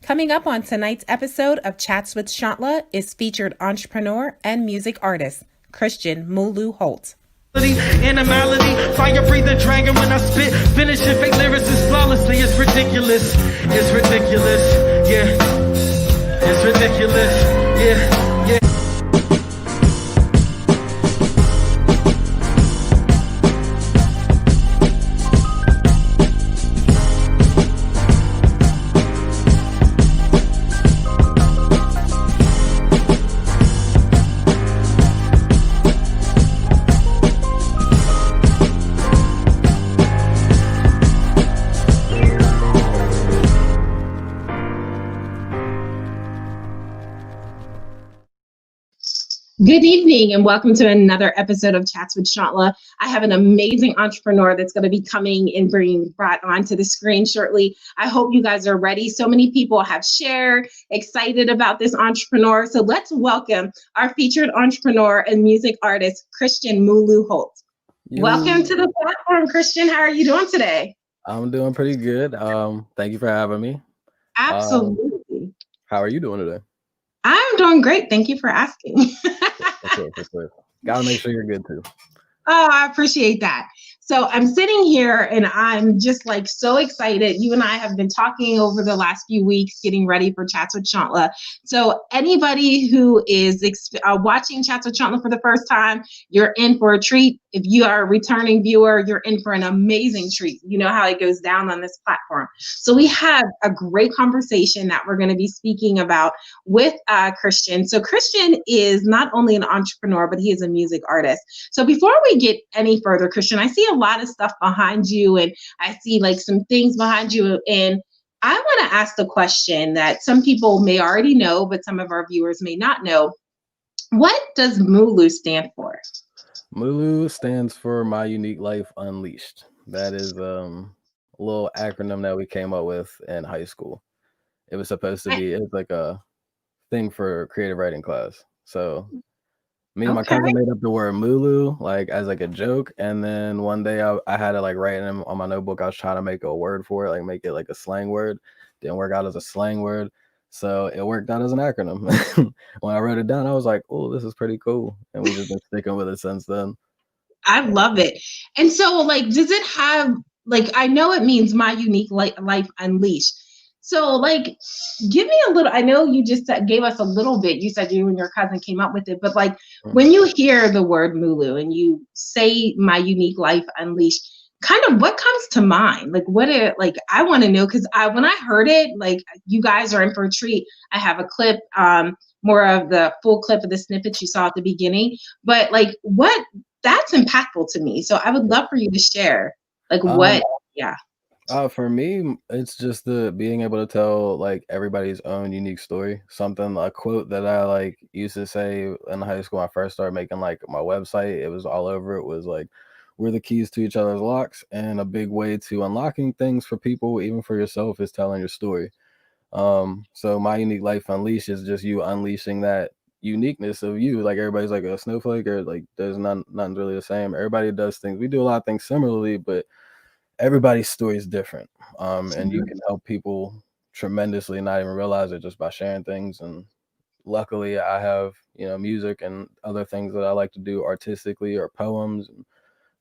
Coming up on tonight's episode of Chats with Chantla is featured entrepreneur and music artist, Christian Mulu Holt. In a melody, fire breathing dragon when I spit, finishing fake lyrics is flawlessly. It's ridiculous, yeah, it's ridiculous, yeah. Good evening and welcome to another episode of Chats with Chantla. I have an amazing entrepreneur that's going to be coming and being brought onto the screen shortly. I hope you guys are ready. So many people have shared, excited about this entrepreneur. So let's welcome our featured entrepreneur and music artist, Christian Mulu Holt. Welcome to the platform, Christian. How are you doing today? I'm doing pretty good. Thank you for having me. Absolutely. How are you doing today? I'm doing great. Thank you for asking. For sure. Gotta make sure you're good too. Oh, I appreciate that. So I'm sitting here and I'm just like so excited. You and I have been talking over the last few weeks, getting ready for Chats with Chantla. So anybody who is watching Chats with Chantla for the first time, you're in for a treat. If you are a returning viewer, you're in for an amazing treat. You know how it goes down on this platform. So we have a great conversation that we're going to be speaking about with Christian. So Christian is not only an entrepreneur, but he is a music artist. So before we get any further, Christian, I see a lot of stuff behind you and I see like some things behind you. And I want to ask the question that some people may already know, but some of our viewers may not know. What does Mulu stand for? Mulu stands for My Unique Life Unleashed. That is a little acronym that we came up with in high school. It was supposed to be, it's like a thing for creative writing class. So me and my cousin made up the word Mulu like as like a joke, and then one day I had to like write it on my notebook. I was trying to make a word for it, like make it like a slang word. Didn't work out as a slang word, so it worked out as an acronym. When I wrote it down, I was like, "Oh, this is pretty cool," and we've just been sticking with it since then. I love it. And so, like, does it have like? I know it means My Unique Life Unleashed. So, like, give me a little. I know you just gave us a little bit. You said you and your cousin came up with it, but like, when you hear the word Mulu and you say My Unique Life Unleashed, kind of what comes to mind? Like, what it like? I want to know because when I heard it, like, you guys are in for a treat. I have a clip, more of the full clip of the snippet you saw at the beginning, but like, what? That's impactful to me. So I would love for you to share, like, what? Yeah. For me, it's just the being able to tell like everybody's own unique story. A quote that I like used to say in high school when I first started making like my website. It was all over. It was like, we're the keys to each other's locks, and a big way to unlocking things for people, even for yourself, is telling your story. So My Unique Life Unleashed is just you unleashing that uniqueness of you. Like everybody's like a snowflake, or like there's none's really the same. Everybody does things. We do a lot of things similarly, but everybody's story is different. And you can help people tremendously, not even realize it, just by sharing things. And luckily I have, music and other things that I like to do artistically, or poems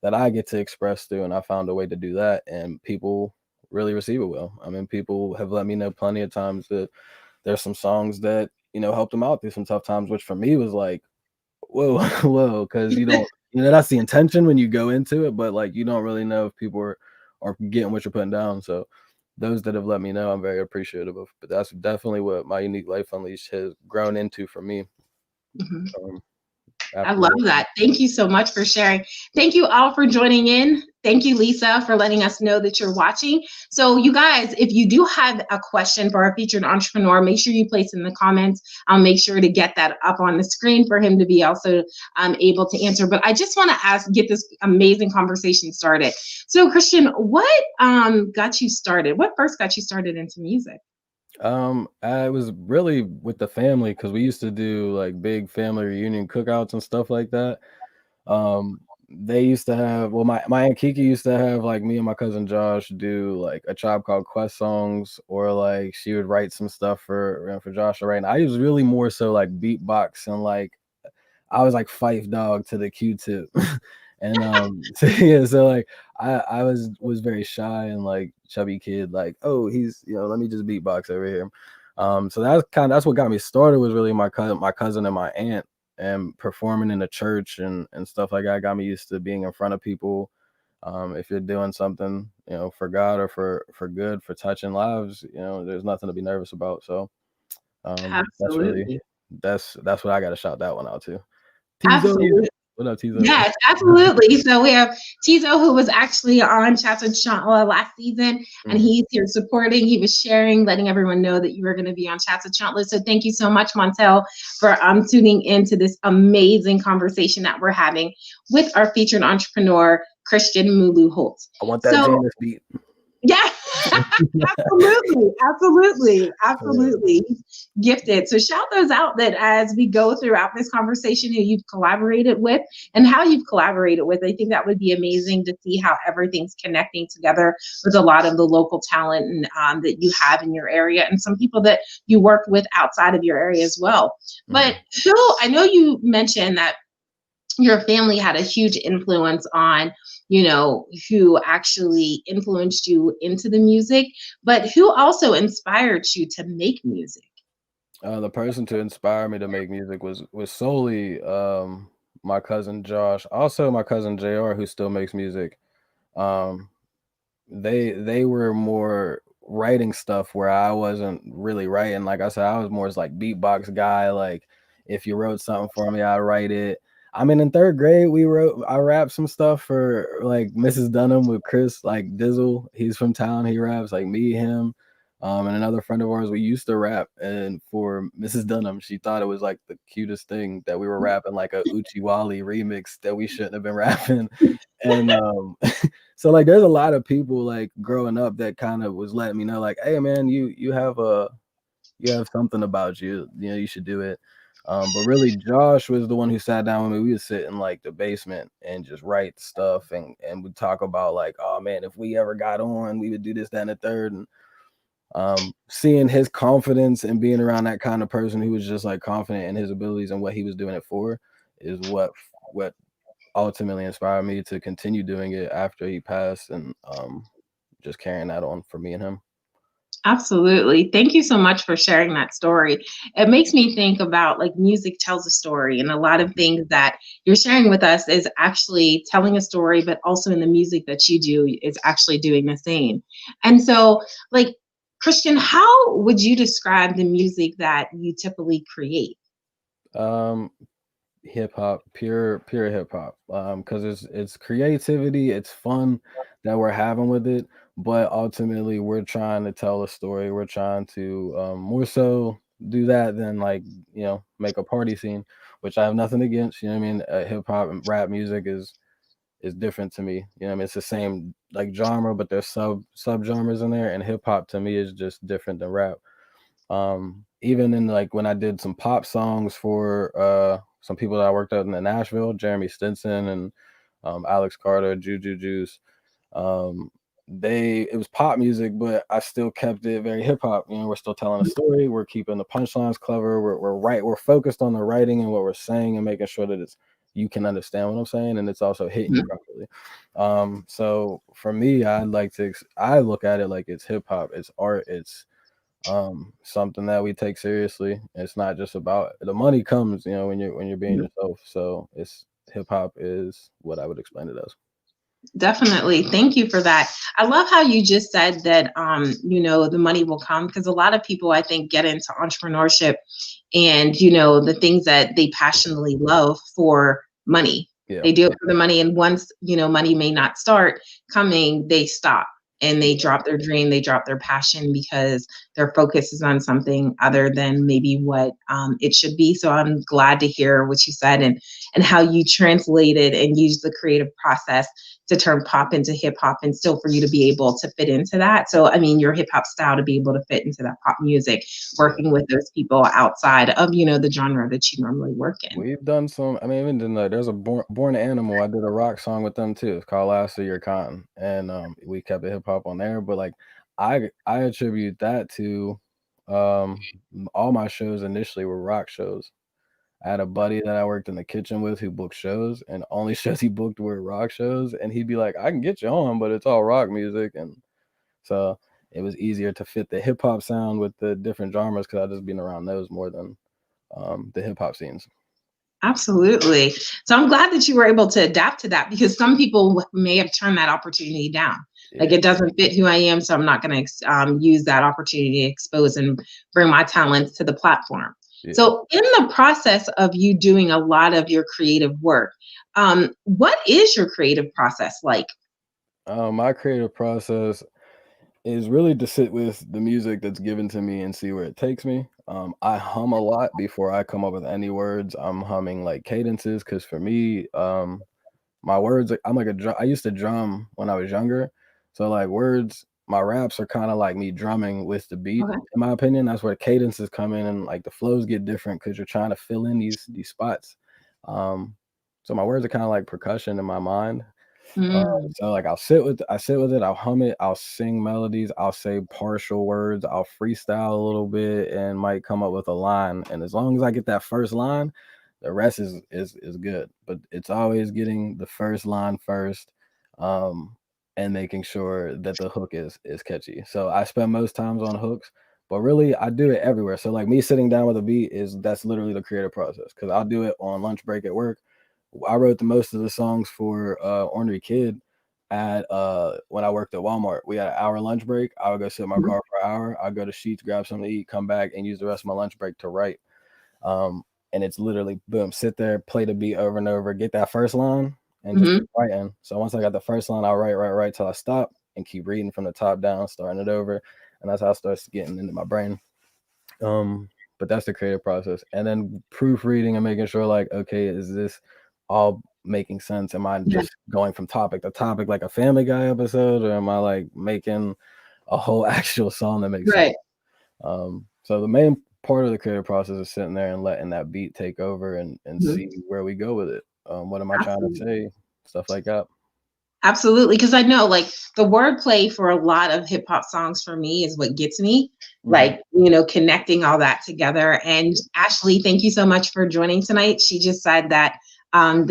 that I get to express through. And I found a way to do that, and people really receive it well. I mean, people have let me know plenty of times that there's some songs that, helped them out through some tough times, which for me was like, whoa, whoa, because that's the intention when you go into it, but like you don't really know if people are getting what you're putting down. So those that have let me know, I'm very appreciative of. But that's definitely what My Unique Life Unleashed has grown into for me. Mm-hmm. I love that. Thank you so much for sharing. Thank you all for joining in. Thank you, Lisa, for letting us know that you're watching. So you guys, if you do have a question for our featured entrepreneur, make sure you place it in the comments. I'll make sure to get that up on the screen for him to be also able to answer. But I just want to get this amazing conversation started. So Christian, what got you started? What first got you started into music? I was really with the family, because we used to do like big family reunion cookouts and stuff like that. they used to have, well, my aunt Kiki used to have like me and my cousin Josh do like a Tribe Called Quest songs, or like she would write some stuff for Josh to write. And I was really more so like beatbox, and like I was like Fife Dog to the Q-tip. And so yeah, so like I was very shy and like chubby kid, like, oh, he's, let me just beatbox over here. So that's what got me started, was really my cousin and my aunt, and performing in the church and stuff like that got me used to being in front of people. If you're doing something, for God or for good, for touching lives, there's nothing to be nervous about. So that's really Absolutely. that's what I got to shout that one out to. Tizo, Absolutely. what up, Tizo? Yes, absolutely. So we have Tizo, who was actually on Chats with Chantla last season, and Mhm. he's here supporting. He was sharing, letting everyone know that you were going to be on Chats with Chantla. So thank you so much, Montel, for tuning into this amazing conversation that we're having with our featured entrepreneur, Christian Mulu Holt. I want that So Janus beat. yeah, absolutely, absolutely, Yeah. absolutely. He's gifted. So shout those out that as we go throughout this conversation, who you've collaborated with and how you've collaborated with. I think that would be amazing to see how everything's connecting together with a lot of the local talent and that you have in your area, and some people that you work with outside of your area as well. But Mhm. Phil, I know you mentioned that your family had a huge influence on, who actually influenced you into the music, but who also inspired you to make music? The person to inspire me to make music was solely my cousin Josh, also my cousin JR, who still makes music. Um, they were more writing stuff where I wasn't really writing. Like I said, I was more as like beatbox guy. Like if you wrote something for me, I'd write it. I mean, in third grade, I rapped some stuff for like Mrs. Dunham with Chris, like Dizzle. He's from town. He raps like me, him, and another friend of ours. We used to rap, and for Mrs. Dunham, she thought it was like the cutest thing that we were rapping like a Uchi Wally remix that we shouldn't have been rapping. And so like there's a lot of people like growing up that kind of was letting me know like, hey man, you have something about you, you should do it. But really Josh was the one who sat down with me. We would sit in like the basement and just write stuff, and we'd talk about like, oh man, if we ever got on, we would do this, that, and the third. And seeing his confidence and being around that kind of person who was just like confident in his abilities and what he was doing it for is what ultimately inspired me to continue doing it after he passed, and just carrying that on for me and him. Absolutely. Thank you so much for sharing that story. It makes me think about like music tells a story, and a lot of things that you're sharing with us is actually telling a story, but also in the music that you do is actually doing the same. And so, like, Christian, how would you describe the music that you typically create? Um, Hip hop, pure hip hop. Because it's creativity, it's fun that we're having with it, but ultimately we're trying to tell a story. We're trying to more so do that than like make a party scene, which I have nothing against. You know what I mean? Hip hop and rap music is different to me. You know what I mean? It's the same like genre, but there's sub genres in there, and hip hop to me is just different than rap. Even in like when I did some pop songs for some people that I worked out in Nashville, Jeremy Stinson and Alex Carter, Juju Juice. Um, it was pop music, but I still kept it very hip hop. We're still telling a story. We're keeping the punchlines clever. We're focused on the writing and what we're saying, and making sure that you can understand what I'm saying, and it's also hitting you properly. So for me, I look at it like it's hip hop, it's art, it's something that we take seriously. It's not just about the money comes, when you're being yourself. So it's hip hop is what I would explain it as. Definitely. Thank you for that. I love how you just said that the money will come, because a lot of people I think get into entrepreneurship and the things that they passionately love for money. Yeah. They do it for the money, and once money may not start coming, they stop and they drop their dream, they drop their passion, because their focus is on something other than maybe what it should be. So I'm glad to hear what you said, and how you translated and used the creative process to turn pop into hip hop and still for you to be able to fit into that. So, I mean, your hip hop style to be able to fit into that pop music, working with those people outside of, the genre that you normally work in. We've done some. I mean, even in there's a Born Animal. I did a rock song with them too. It's called "Last of Your Kind," and we kept the hip hop on there. But like, I attribute that to all my shows initially were rock shows. I had a buddy that I worked in the kitchen with who booked shows, and only shows he booked were rock shows. And he'd be like, "I can get you on, but it's all rock music." And so it was easier to fit the hip hop sound with the different genres because I just been around those more than the hip hop scenes. Absolutely. So I'm glad that you were able to adapt to that, because some people may have turned that opportunity down. Like, Yeah, it doesn't fit who I am, so I'm not going to use that opportunity to expose and bring my talents to the platform. yeah. So in the process of you doing a lot of your creative work, what is your creative process like? My creative process is really to sit with the music that's given to me and see where it takes me. I hum a lot before I come up with any words. I'm humming like cadences because for me, my words, I'm like I used to drum when I was younger. So like words, my raps are kind of like me drumming with the beat. Okay. In my opinion, that's where cadences come in and like the flows get different because you're trying to fill in these spots. Um, so my words are kind of like percussion in my mind. Mm, So like I sit with it, I'll hum it, I'll sing melodies, I'll say partial words, I'll freestyle a little bit and might come up with a line. And as long as I get that first line, the rest is good. But it's always getting the first line first, um, and making sure that the hook is catchy. So I spend most times on hooks, but really I do it everywhere. So like me sitting down with a beat that's literally the creative process because I'll do it on lunch break at work. I wrote the most of the songs for Ornery Kid at when I worked at Walmart. We had an hour lunch break. I would go sit in my mhm, car for an hour. I'd go to Sheets, grab something to eat, come back, and use the rest of my lunch break to write. And it's literally boom, sit there, play the beat over and over, get that first line, and just mhm. keep writing. So once I got the first line, I'll write till I stop and keep reading from the top down, starting it over. And that's how it starts getting into my brain. But that's the creative process. And then proofreading and making sure like, okay, is this all making sense? Am I Yeah. just going from topic to topic like a Family Guy episode, or am I like making a whole actual song that makes sense? Right. So the main part of the creative process is sitting there and letting that beat take over and Mhm. see where we go with it. What am I trying to Absolutely. say? Stuff like that. Absolutely, because I know, like, the wordplay for a lot of hip hop songs for me is what gets me, Hmm. like, connecting all that together. And Ashley, thank you so much for joining tonight. She just said that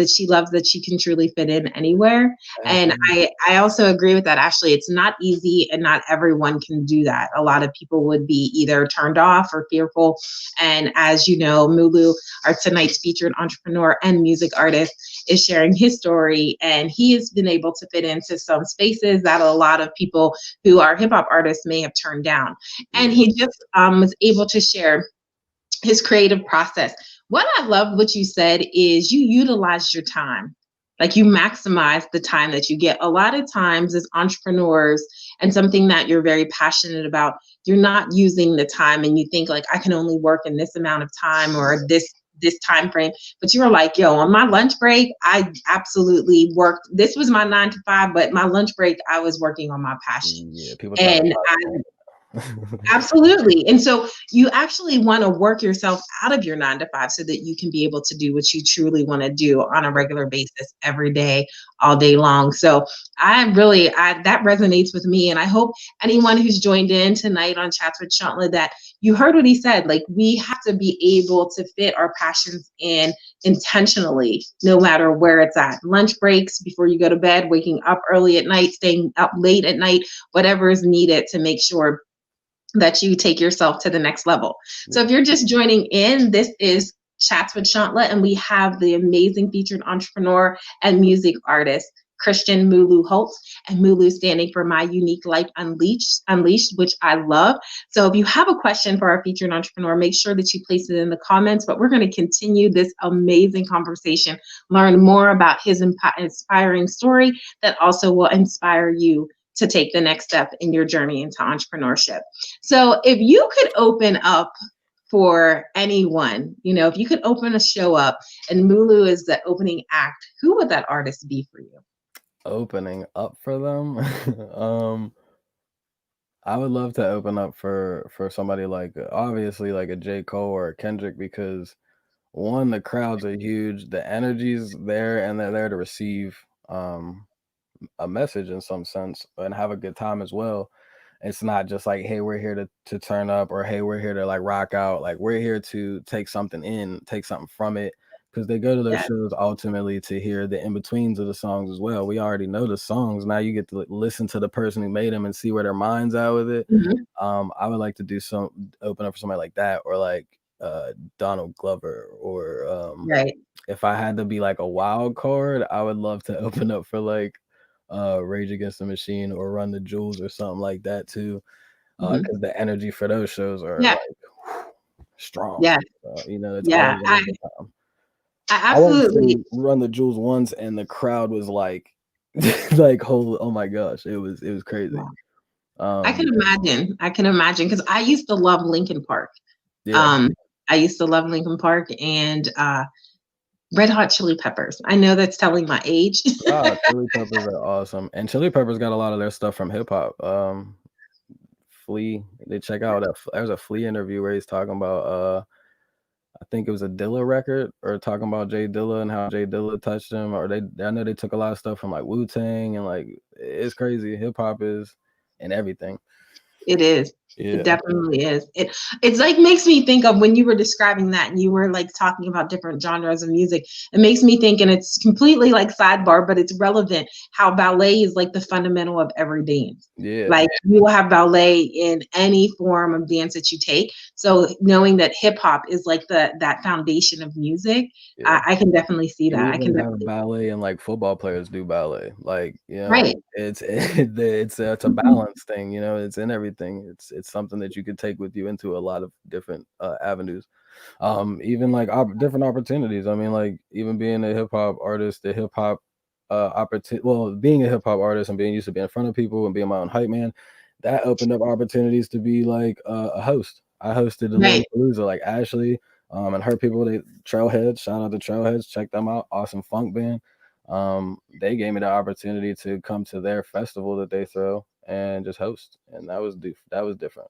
she loves that she can truly fit in anywhere. And Absolutely. I also agree with that, Ashley. It's not easy and not everyone can do that. A lot of people would be either turned off or fearful. And as you know, Mulu, our tonight's featured entrepreneur and music artist, is sharing his story, and he has been able to fit into some spaces that a lot of people who are hip hop artists may have turned down. And Yeah. he just was able to share his creative process. What I love what you said is you utilize your time. Like, you maximize the time that you get. A lot of times as entrepreneurs and something that you're very passionate about, you're not using the time and you think like, I can only work in this amount of time or this time frame. But you were like, yo, on my lunch break, I absolutely worked. This was my 9 to 5, but my lunch break, I was working on my passion. Yeah. People try to And find it. absolutely. And so you actually want to work yourself out of your 9 to 5 so that you can be able to do what you truly want to do on a regular basis every day, all day long. So that resonates with me. And I hope anyone who's joined in tonight on Chats with Chantla, that you heard what he said. Like, we have to be able to fit our passions in intentionally, no matter where it's at. Lunch breaks, before you go to bed, waking up early at night, staying up late at night, whatever is needed to make sure that you take yourself to the next level. So if you're just joining in, this is Chats with Chantla, and we have the amazing featured entrepreneur and music artist, Christian Mulu Holt, and Mulu standing for My Unique Life Unleashed, which I love. So if you have a question for our featured entrepreneur, make sure that you place it in the comments. But we're going to continue this amazing conversation, learn more about his inspiring story that also will inspire you to take the next step in your journey into entrepreneurship. So if you could open up for anyone, if you could open a show up and Mulu is the opening act, who would that artist be for you? Opening up for them. um I would love to open up for somebody like obviously like a J. Cole or a Kendrick because one, the crowds are huge, the energy's there, and they're there to receive a message in some sense and have a good time as well. It's not just like, hey, we're here to turn up, or hey, we're here to like rock out. Like we're here to take something in, take something from it. Because they go to those Yeah. shows ultimately to hear the in-betweens of the songs as well. We already know the songs. Now you get to listen to the person who made them and see where their mind's at with it. Mhm. I would like to do some open up for somebody like that, or like Donald Glover, or Right. if I had to be like a wild card, I would love to open up for like Rage Against the Machine or Run the Jewels or something like that too. Mhm. Because the energy for those shows are Yeah. like strong. Yeah. It's Yeah. always a good time. I I went absolutely. to Run the Jewels once and the crowd was like like whole oh my gosh, it was crazy. I can Um imagine. I can imagine because I used to love Lincoln Park. yeah. Um, I used to love Lincoln Park and Red Hot Chili Peppers. I know that's telling my age. Ah, Chili Peppers are awesome. And Chili Peppers got a lot of their stuff from hip hop. Flea, they check out that there's a Flea interview where he's talking about I think it was a Dilla record, or talking about Jay Dilla and how Jay Dilla touched him, or I know they took a lot of stuff from like Wu Tang, and like it's crazy. Hip hop is and everything. It is. It Yeah, definitely is. It's like makes me think of when you were describing that and you were like talking about different genres of music. It makes me think, and it's completely like sidebar, but it's relevant how ballet is like the fundamental of every dance. yeah, Like you will have ballet in any form of dance that you take. So knowing that hip hop is like that foundation of music, yeah. I can definitely see You that. I can even have definitely ballet, and like football players do ballet. Like, right. it's a Mhm. balance thing. It's in everything. It's something that you could take with you into a lot of different avenues. Even like different opportunities. I mean, like even being a hip hop artist, the hip hop opportunity. Well, being a hip hop artist and being used to be in front of people and being my own hype man, that opened up opportunities to be like a host. I hosted the Right. Lollapalooza, like Ashley, and her people. They Trailheads. Shout out to Trailheads. Check them out. Awesome funk band. They gave me the opportunity to come to their festival that they throw and just host, and that was different.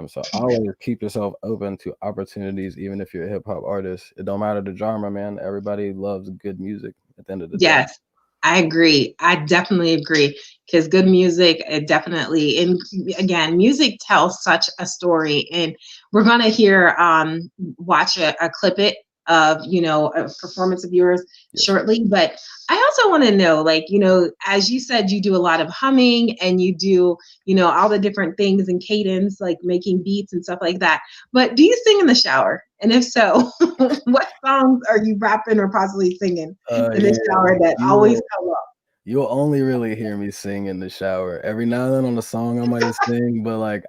So always keep yourself open to opportunities, even if you're a hip hop artist. It don't matter the genre, man. Everybody loves good music at the end of the day. Yes, I agree. I definitely agree because good music, it definitely, and again, music tells such a story. And we're gonna hear, watch a clip it of, a performance of yours Yes. shortly. But I also want to know, like, as you said, you do a lot of humming and you do, all the different things and cadence, like making beats and stuff like that. But do you sing in the shower? And if so, what songs are you rapping or possibly singing in the Yeah. shower that You always will come up? you'll only really hear me sing in the shower. Every now and then on a song I might sing, but like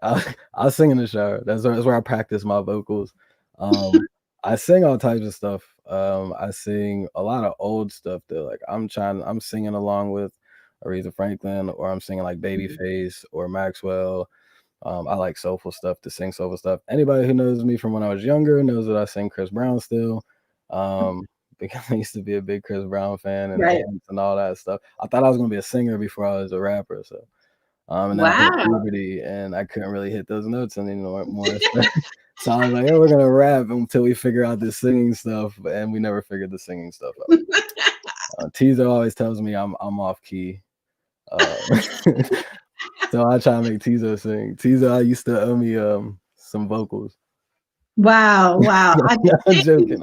I'll sing in the shower. That's where I practice my vocals. Um, I sing all types of stuff. I sing a lot of old stuff though. Like I'm singing along with Aretha Franklin, or I'm singing like Mhm. Babyface or Maxwell. I like soulful stuff, to sing soulful stuff. Anybody who knows me from when I was younger knows that I sing Chris Brown still. Um, because I used to be a big Chris Brown fan and Right. dance and all that stuff. I thought I was gonna be a singer before I was a rapper. So and then I hit Wow. puberty and I couldn't really hit those notes anymore more. So I was like, "Oh, we're gonna rap until we figure out this singing stuff," and we never figured the singing stuff out. Teaser always tells me I'm off key. Uh, so I try to make Tizo sing. Tizo, I used to owe me some vocals. Wow, wow. I'm joking.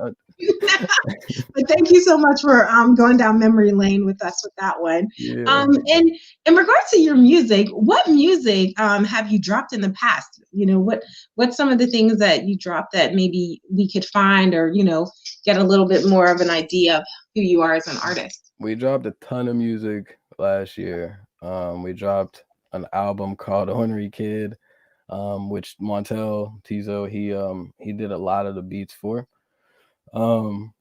But thank you so much for going down memory lane with us with that one. Yeah. And in regards to your music, what music have you dropped in the past? What's some of the things that you dropped that maybe we could find, or get a little bit more of an idea of who you are as an artist? We dropped a ton of music last year. We dropped an album called Ornery Kid, which Montel Tizo he did a lot of the beats for. Um,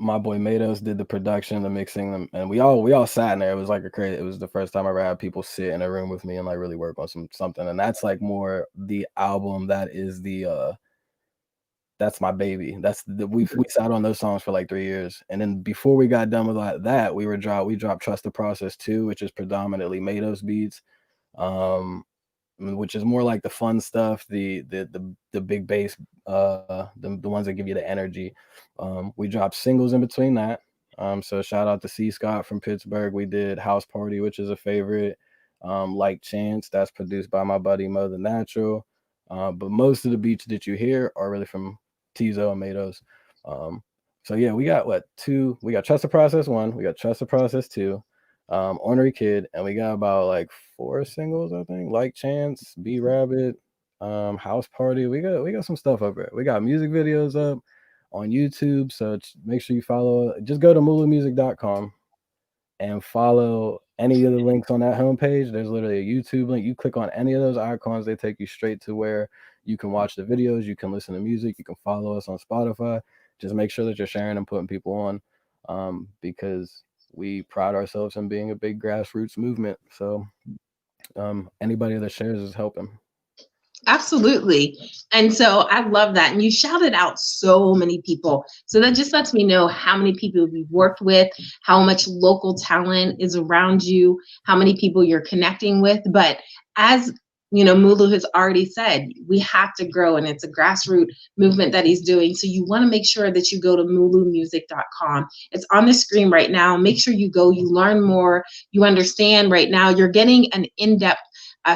my boy Matos did the production, the mixing, and we all sat in there. It was like a crazy. It was the first time I ever had people sit in a room with me and like really work on something. And that's like more the album that is that's my baby. We sat on those songs for like 3 years, and then before we got done with that, we dropped Trust the Process 2, which is predominantly Mados beats, which is more like the fun stuff, the big bass, the ones that give you the energy. We dropped singles in between that. So shout out to C Scott from Pittsburgh. We did House Party, which is a favorite. Like Chance, that's produced by my buddy Mo the Natural. But most of the beats that you hear are really from Tizo and Mados. So yeah, we got two? We got Trust the Process 1, we got Trust the Process 2, Ornery Kid, and we got about like 4 singles, I think. Like Chance, B Rabbit, House Party. We got some stuff up there. We got music videos up on YouTube. So make sure you follow. Just go to mulumusic.com and follow any of the links on that homepage. There's literally a YouTube link. You click on any of those icons, they take you straight to where you can watch the videos, you can listen to music, you can follow us on Spotify. Just make sure that you're sharing and putting people on, because we pride ourselves in being a big grassroots movement. So anybody that shares is helping. Absolutely. And so I love that. And you shouted out so many people. So that just lets me know how many people we've worked with, how much local talent is around you, how many people you're connecting with. But as you know, Mulu has already said, we have to grow, and it's a grassroots movement that he's doing. So you want to make sure that you go to mulumusic.com. It's on the screen right now. Make sure you go, you learn more, you understand. Right now you're getting an in-depth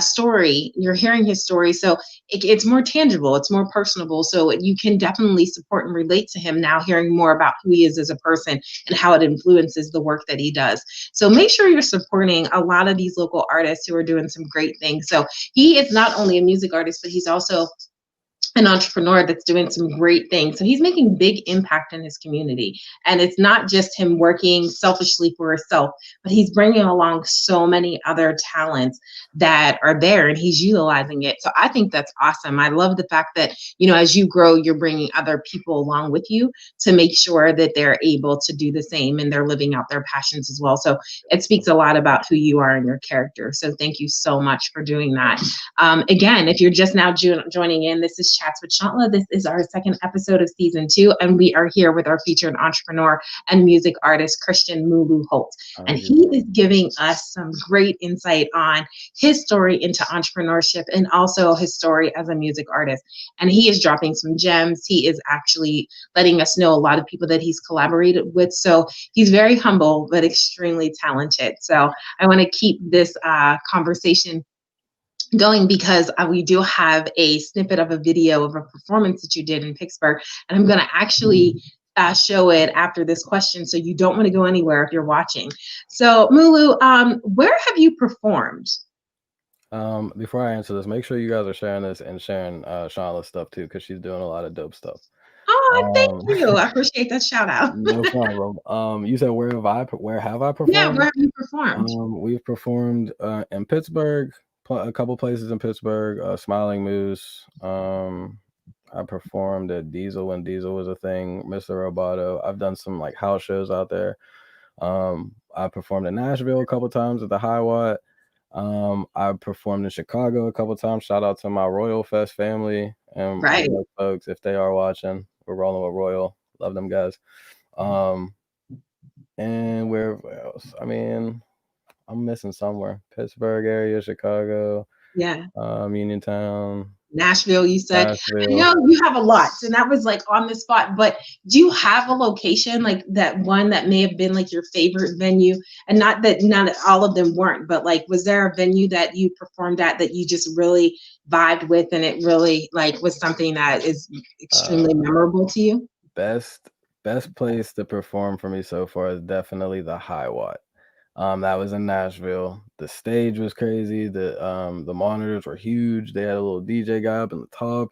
story. You're hearing his story, so it's more tangible, it's more personable, so you can definitely support and relate to him now, hearing more about who he is as a person and how it influences the work that he does. So make sure you're supporting a lot of these local artists who are doing some great things. So he is not only a music artist, but he's also an entrepreneur that's doing some great things. So he's making big impact in his community. And it's not just him working selfishly for himself, but he's bringing along so many other talents that are there, and he's utilizing it. So I think that's awesome. I love the fact that, you know, as you grow, you're bringing other people along with you to make sure that they're able to do the same and they're living out their passions as well. So it speaks a lot about who you are and your character. So thank you so much for doing that. Again, if you're just now joining in, this is Chats with Chantla. This is our second episode of season 2, and we are here with our featured entrepreneur and music artist, Christian Mulu Holt. And he is giving us some great insight on his story into entrepreneurship and also his story as a music artist. And he is dropping some gems. He is actually letting us know a lot of people that he's collaborated with. So he's very humble, but extremely talented. So I want to keep this conversation going, because we do have a snippet of a video of a performance that you did in Pittsburgh, and I'm going to actually show it after this question, so you don't want to go anywhere if you're watching. So Mulu, where have you performed? Before I answer this, make sure you guys are sharing this and sharing Chantla's stuff too, because she's doing a lot of dope stuff. Oh, thank you. I appreciate that shout out. No problem. You said where have I performed? Yeah, where have you performed? We've performed in Pittsburgh, a couple places in Pittsburgh, Smiling Moose. I performed at Diesel when Diesel was a thing, Mr. Roboto. I've done some like house shows out there. I performed in Nashville a couple times at the High Watt. I performed in Chicago a couple times. Shout out to my Royal Fest family and right. my folks if they are watching. We're rolling with Royal. Love them guys. And where else? I mean, I'm missing somewhere. Pittsburgh area, Chicago. Yeah. Uniontown. Nashville, you said. Nashville. I know you have a lot, so that was like on the spot, but do you have a location, like that one that may have been like your favorite venue? And not that all of them weren't, but like, was there a venue that you performed at that you just really vibed with, and it really like was something that is extremely memorable to you? Best place to perform for me so far is definitely the High Watt. That was in Nashville. The stage was crazy. The monitors were huge. They had a little DJ guy up in the top.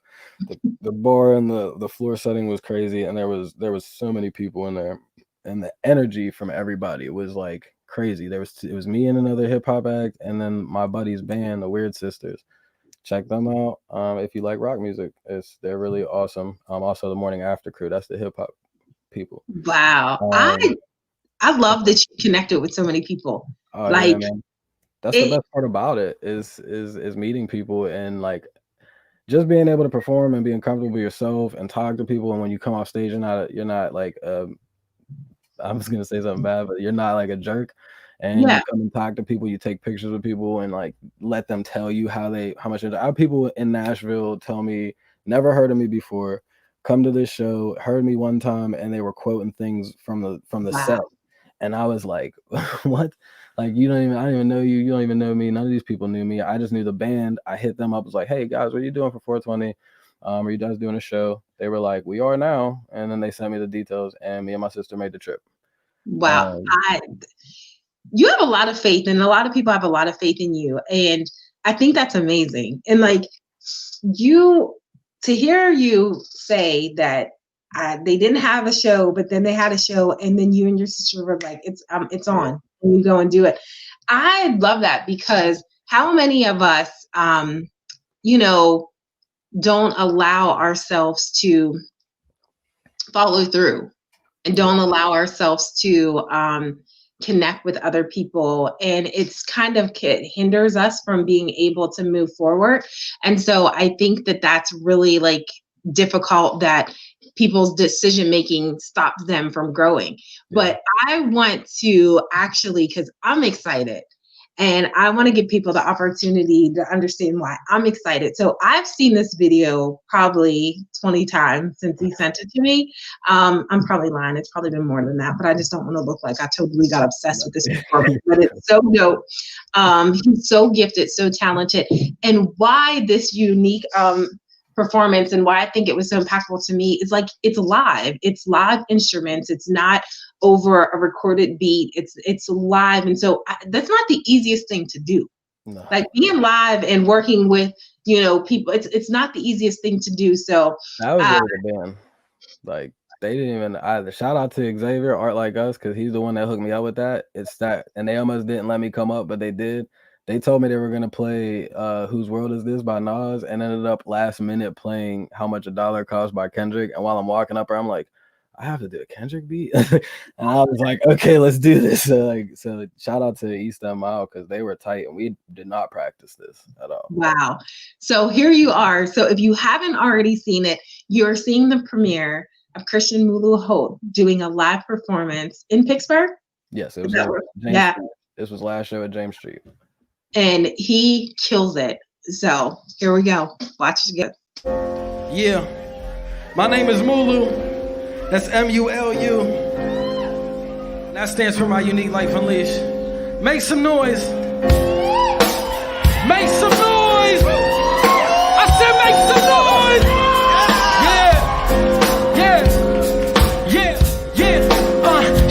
The bar and the floor setting was crazy, and there was so many people in there, and the energy from everybody was like crazy. It was me and another hip hop act, and then my buddy's band, the Weird Sisters. Check them out if you like rock music. They're really awesome. Also the Morning After Crew. That's the hip hop people. Wow. I love that you connected with so many people. Like, yeah, man. That's the best part about it is meeting people and like just being able to perform and being comfortable with yourself and talk to people. And when you come off stage, you're not like I was gonna say something bad, but you're not like a jerk. And Yeah. you come and talk to people, you take pictures with people, and like let them tell you how much. I have people in Nashville tell me never heard of me before, come to this show, heard me one time, and they were quoting things from the Wow. set, and I was like, what? Like I don't even know you. You don't even know me. None of these people knew me. I just knew the band. I hit them up. Was like, hey guys, what are you doing for 420? Are you guys doing a show? They were like, we are now. And then they sent me the details, and me and my sister made the trip. Wow. You have a lot of faith, and a lot of people have a lot of faith in you. And I think that's amazing. And like to hear you say that they didn't have a show, but then they had a show, and then you and your sister were like, it's on, and you go and do it. I love that, because how many of us, don't allow ourselves to follow through, and don't allow ourselves to connect with other people, and it's kind of hinders us from being able to move forward. And so I think that that's really like difficult, that people's decision making stops them from growing. But I want to actually, because I'm excited, and I want to give people the opportunity to understand why I'm excited. So I've seen this video probably 20 times since he sent it to me. I'm probably lying. It's probably been more than that, but I just don't want to look like I totally got obsessed with this performance. But it's so dope. He's so gifted, so talented. And why this unique performance, and why I think it was so impactful to me, is like it's live instruments. It's not over a recorded beat. It's live. And so that's not the easiest thing to do. No. Like being live and working with, people, it's not the easiest thing to do. So that was really the band. Like they didn't even either. Shout out to Xavier, Art Like Us, because he's the one that hooked me up with that. It's that, and they almost didn't let me come up, but they did. They told me they were gonna play "Whose World Is This" by Nas, and ended up last minute playing "How Much a Dollar Costs" by Kendrick. And while I'm walking up there, I'm like, I have to do a Kendrick beat. And I was like, okay, let's do this. So shout out to East Mile, because they were tight, and we did not practice this at all. Wow. So here you are. So if you haven't already seen it, you're seeing the premiere of Christian Mulu Holt doing a live performance in Pittsburgh. Yes, it was. Yeah. This was last show at James Street. And he kills it. So here we go. Watch it go. Yeah. My name is Mulu. That's M-U-L-U. That stands for My Unique Life Unleashed. Make some noise. Make some noise. I said make some noise.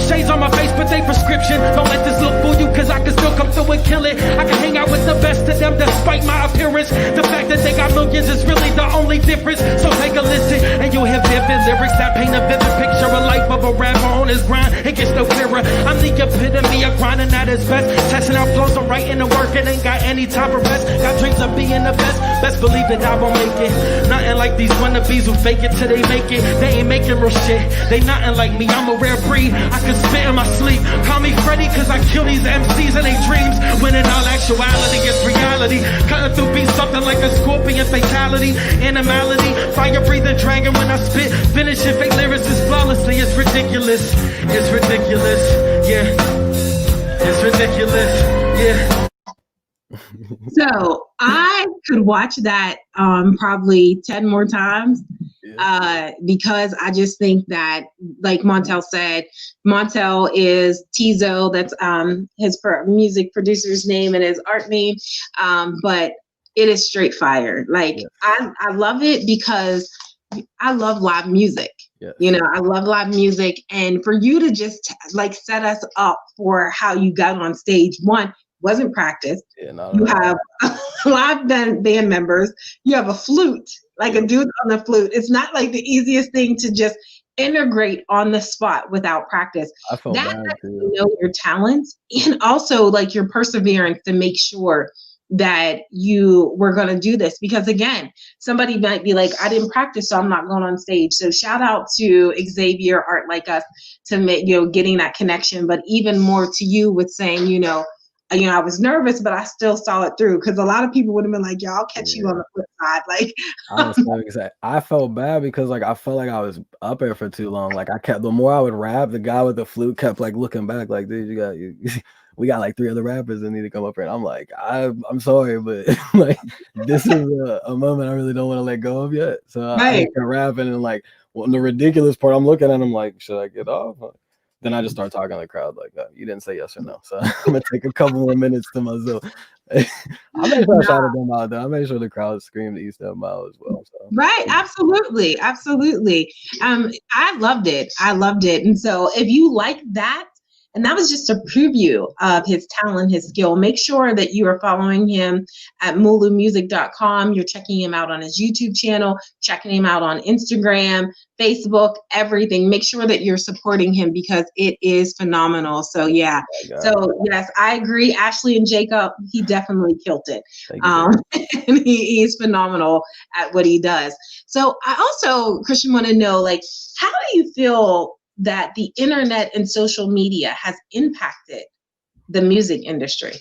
Shades on my face, but they prescription. Don't let this look fool you, cause I can still come through and kill it. I can hang out with the best of them despite my appearance. The fact that they got millions is really the only difference. So take a listen and you'll hear vivid lyrics that paint a vivid picture of life of a rapper on his grind. It gets no clearer. I'm the epitome of grinding at his best. Testing out flows, I'm writing and working. Ain't got any time for rest. Got dreams of being the best. Best believe that I won't make it. Nothing like these wannabes who fake it till they make it. They ain't making real shit. They nothing like me. I'm a rare breed. I can spit in my sleep. Call me Freddy, cause I kill these MCs in their dreams. When in all actuality, it's reality. Cutting through beats, something like a scorpion fatality. Animality, fire breathing dragon when I spit. Finishing fake lyrics is flawlessly. It's ridiculous. It's ridiculous. Yeah. It's ridiculous. Yeah. So I could watch that probably 10 more times because I just think that, like Montel said, Montel is Tizo, that's his music producer's name and his art name, but it is straight fire. Like I love it because I love live music. Yes. I love live music, and for you to just like set us up for how you got on stage, one, wasn't practiced. You have live band members. You have a flute, like a dude on the flute. It's not like the easiest thing to just integrate on the spot without practice. I feel bad too. You know your talents, and also like your perseverance to make sure that you were going to do this. Because again, somebody might be like, I didn't practice, so I'm not going on stage. So shout out to Xavier, Art Like Us, to make, getting that connection, but even more to you with saying, I was nervous, but I still saw it through because a lot of people would have been like, "Yo, I'll catch you on Yeah. the flip side." Like, I was so excited. I felt bad because like I felt like I was up there for too long. Like I kept the more I would rap, the guy with the flute kept like looking back, like, dude, we got like 3 other rappers that need to come up here. And I'm like, I'm sorry, but like this is a moment I really don't want to let go of yet. So I right, just kept rapping and like well, the ridiculous part, I'm looking at him like, should I get off? Then I just start talking to the crowd like, you didn't say yes or no. So I'm gonna take a couple more minutes to myself. I made sure I shouted them out though. I made sure the crowd screamed the East End Mile as well. So right, absolutely, absolutely. I loved it. I loved it. And so, if you like that, and that was just a preview of his talent, his skill. Make sure that you are following him at mulumusic.com. You're checking him out on his YouTube channel, checking him out on Instagram, Facebook, everything. Make sure that you're supporting him because it is phenomenal. So yeah. I got it. So yes, I agree. Ashley and Jacob, he definitely killed it. Thank you. Thank And he's phenomenal at what he does. So I also, Christian, want to know, like, how do you feel that the internet and social media has impacted the music industry?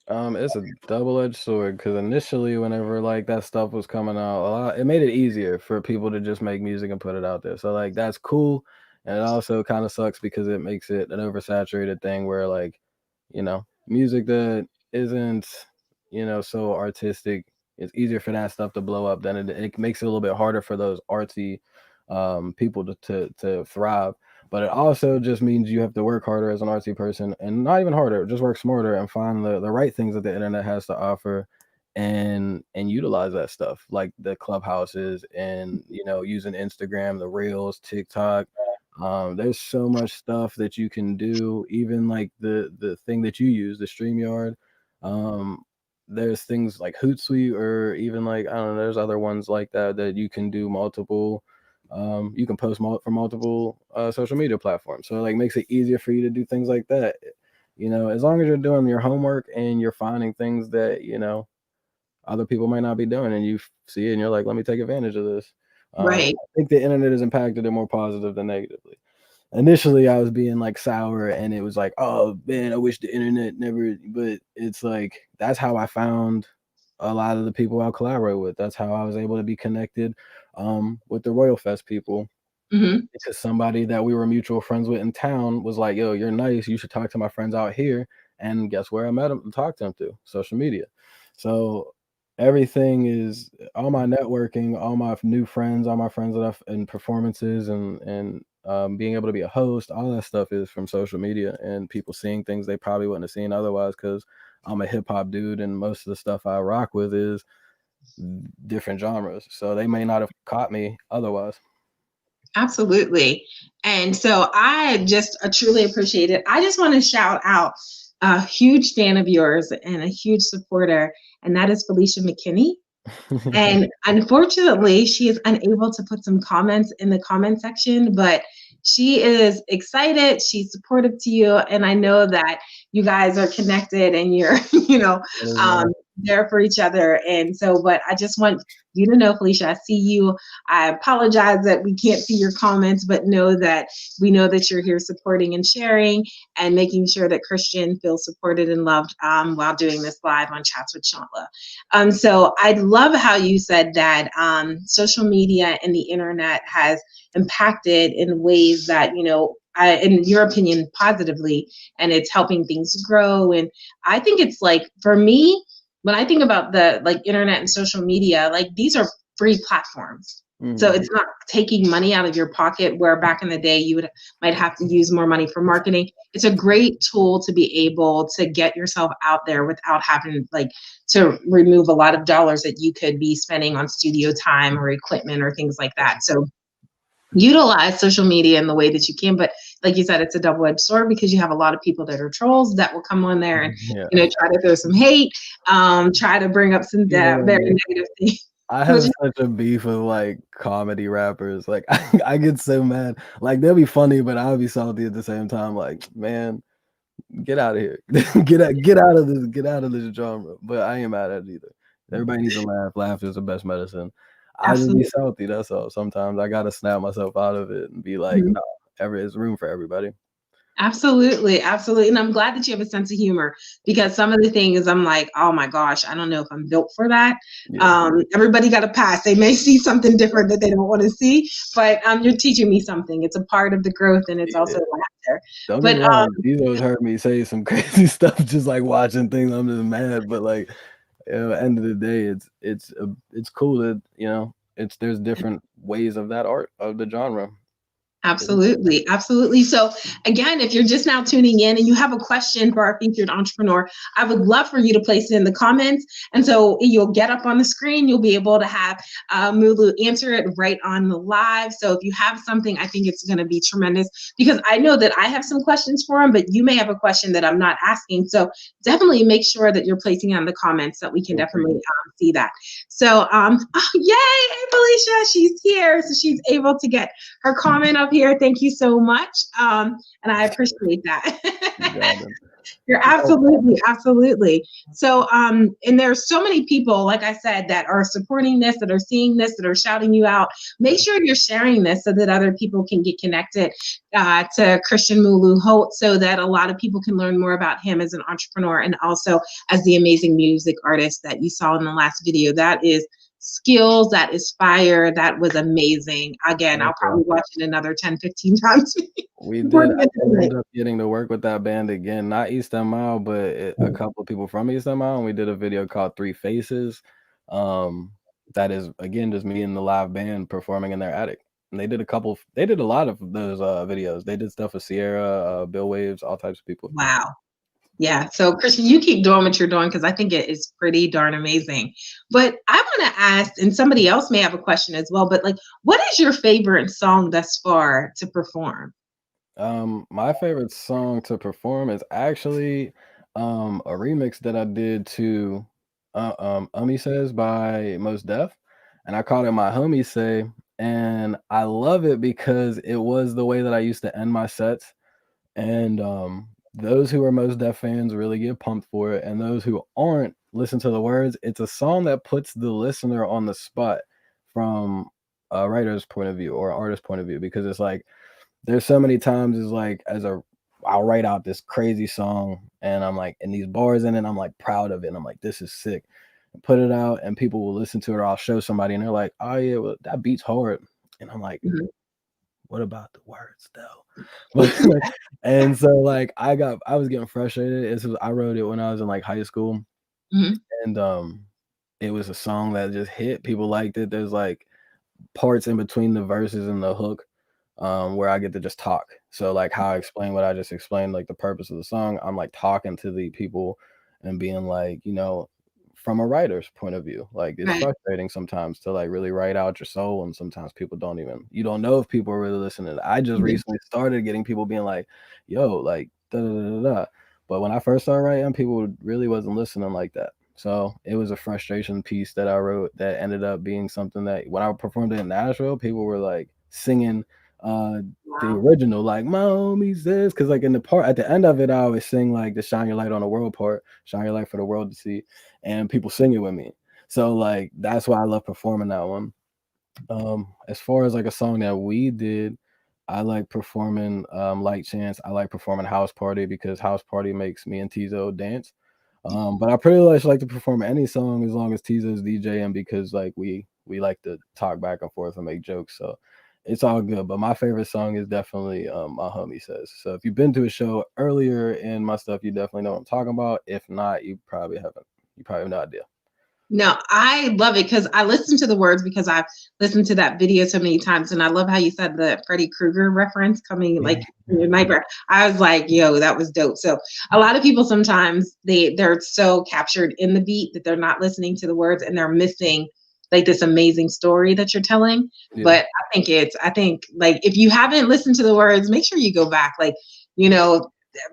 It's a double-edged sword because initially, whenever like that stuff was coming out, it made it easier for people to just make music and put it out there. So like that's cool, and it also kind of sucks because it makes it an oversaturated thing where like, music that isn't, so artistic, it's easier for that stuff to blow up. Then it makes it a little bit harder for those artsy people to thrive. But it also just means you have to work harder as an artsy person, and not even harder, just work smarter and find the right things that the internet has to offer, and utilize that stuff like the clubhouses and using Instagram, the reels, TikTok. There's so much stuff that you can do, even like the thing that you use, the StreamYard. um there's things like Hootsuite, or even like, I don't know, there's other ones like that you can do multiple. You can post for multiple social media platforms, so it like makes it easier for you to do things like that. As long as you're doing your homework and you're finding things that other people might not be doing, and you see it and you're like, let me take advantage of this. Right. I think the internet has impacted it more positive than negatively. Initially, I was being like sour, and it was like, oh man, I wish the internet never. But it's like that's how I found a lot of the people I collaborate with. That's how I was able to be connected with the Royal Fest people, Hmm. because somebody that we were mutual friends with in town was like, yo, you're nice, you should talk to my friends out here. And guess where I met them and talked to them through social media. So everything is all my networking, all my new friends, all my friends that I've in performances, and being able to be a host, all that stuff is from social media and people seeing things they probably wouldn't have seen otherwise, because I'm a hip hop dude and most of the stuff I rock with is different genres. So they may not have caught me otherwise. Absolutely. And so I just truly appreciate it. I just want to shout out a huge fan of yours and a huge supporter, and that is Felicia McKinney. And unfortunately, she is unable to put some comments in the comment section, but she is excited. She's supportive to you. And I know that you guys are connected and you're, um, there for each other. And so, but I just want you to know, Felicia, I see you. I apologize that we can't see your comments, but we know that you're here supporting and sharing and making sure that Christian feels supported and loved while doing this live on Chats with Chantla. So I love how you said that social media and the internet has impacted in ways that, in your opinion, positively, and it's helping things grow. And I think it's like, for me, when I think about the like internet and social media, like these are free platforms. So Mhm. it's not taking money out of your pocket, where back in the day might have to use more money for marketing. It's a great tool to be able to get yourself out there without having like to remove a lot of dollars that you could be spending on studio time or equipment or things like that. So utilize social media in the way that you can, but like you said, it's a double-edged sword because you have a lot of people that are trolls that will come on there and Yeah. try to throw some hate, try to bring up some Yeah, very negative things. I Which have such a beef with like comedy rappers. Like I get so mad. Like they'll be funny, but I'll be salty at the same time. Like, man, get out of here. Get out of this genre. But I ain't mad at it either. Everybody needs to laugh. Laughter is the best medicine. I just be absolutely. salty, that's all. Sometimes I gotta snap myself out of it and be like, Mhm. no, there's room for everybody. Absolutely, absolutely. And I'm glad that you have a sense of humor because some of the things I'm like, oh my gosh, I don't know if I'm built for that. Yeah. Everybody got a pass. They may see something different that they don't want to see, but you're teaching me something. It's a part of the growth and it's Yeah. also laughter. Don't get But me wrong, these always heard me say some crazy stuff just like watching things, I'm just mad, but like, at the end of the day, it's cool that, it's there's different ways of that art, of the genre. Cool. absolutely, absolutely. So, again, if you're just now tuning in and you have a question for our featured entrepreneur, I would love for you to place it in the comments. And so you'll get up on the screen, you'll be able to have Mulu answer it right on the live. So, if you have something, I think it's going to be tremendous because I know that I have some questions for him, but you may have a question that I'm not asking. So, definitely make sure that you're placing it in the comments so we can Feel free. definitely see that. So, oh, yay, hey, Felicia, she's here. So, she's able to get her comment up here. Thank you so much. And I appreciate You that. got it. You're Yeah, absolutely, absolutely. So, and there's so many people, like I said, that are supporting this, that are seeing this, that are shouting you out. Make sure you're sharing this so that other people can get connected to Christian Mulu Holt so that a lot of people can learn more about him as an entrepreneur and also as the amazing music artist that you saw in the last video. That is skills, that is fire, that was amazing. Again, I'll thank you. probably watch it another 10, 15 times We before did. the I end of did the night. end up getting to work with that band again, not East Mile, but a couple of people from East Mile, and we did a video called Three Faces. Um, that is again just me and the live band performing in their attic. And they did a lot of those videos. They did stuff with Sierra, Bill Waves, all types of people. Wow. Yeah. So, Christian, you keep doing what you're doing because I think it is pretty darn amazing. But I want to ask, and somebody else may have a question as well, but like, what is your favorite song thus far to perform? My favorite song to perform is actually a remix that I did to Says by Most Def, and I called it My Homie Say, and I love it because it was the way that I used to end my sets. And those who are Most Def fans really get pumped for it, and those who aren't listen to the words. It's a song that puts the listener on the spot from a writer's point of view or artist's point of view, because it's like there's so many times it's like I'll write out this crazy song and I'm like, and these bars in it, I'm like proud of it. And I'm like, this is sick. And put it out and people will listen to it, or I'll show somebody and they're like, oh yeah, well, that beat's hard. And I'm like, Mhm. what about the words though? And so like I was getting frustrated. I wrote it when I was in like high school, Mhm. and it was a song that just hit. People liked it. There's like parts in between the verses and the hook where I get to just talk. So like how I explain what I just explained, like the purpose of the song, I'm like talking to the people and being like, from a writer's point of view. Like it's Right. frustrating sometimes to like really write out your soul, and sometimes you don't know if people are really listening. I just Mhm. recently started getting people being like, yo, like da da da da da. But when I first started writing, people really wasn't listening like that. So it was a frustration piece that I wrote that ended up being something that when I performed it in Nashville, people were like singing uh the Wow. original, like my homie says, because like in the part at the end of it, I always sing like the shine your light on the world part, shine your light for the world to see, and people sing it with me. So like that's why I love performing that one. As far as like a song that we did, I like performing Light Chance. I like performing House Party because House Party makes me and Tizo dance. But I pretty much like to perform any song as long as Tizo's DJing, because like we like to talk back and forth and make jokes. So it's all good. But my favorite song is definitely My Homie Says. So if you've been to a show earlier in my stuff, you definitely know what I'm talking about. If not, you probably haven't. You probably have no idea. No, I love it because I listen to the words because I've listened to that video so many times, and I love how you said the Freddy Krueger reference coming like in your nightmare. I was like, "Yo, that was dope." So a lot of people sometimes they're so captured in the beat that they're not listening to the words and they're missing like this amazing story that you're telling. Yeah. But I think like if you haven't listened to the words, make sure you go back. Like you know,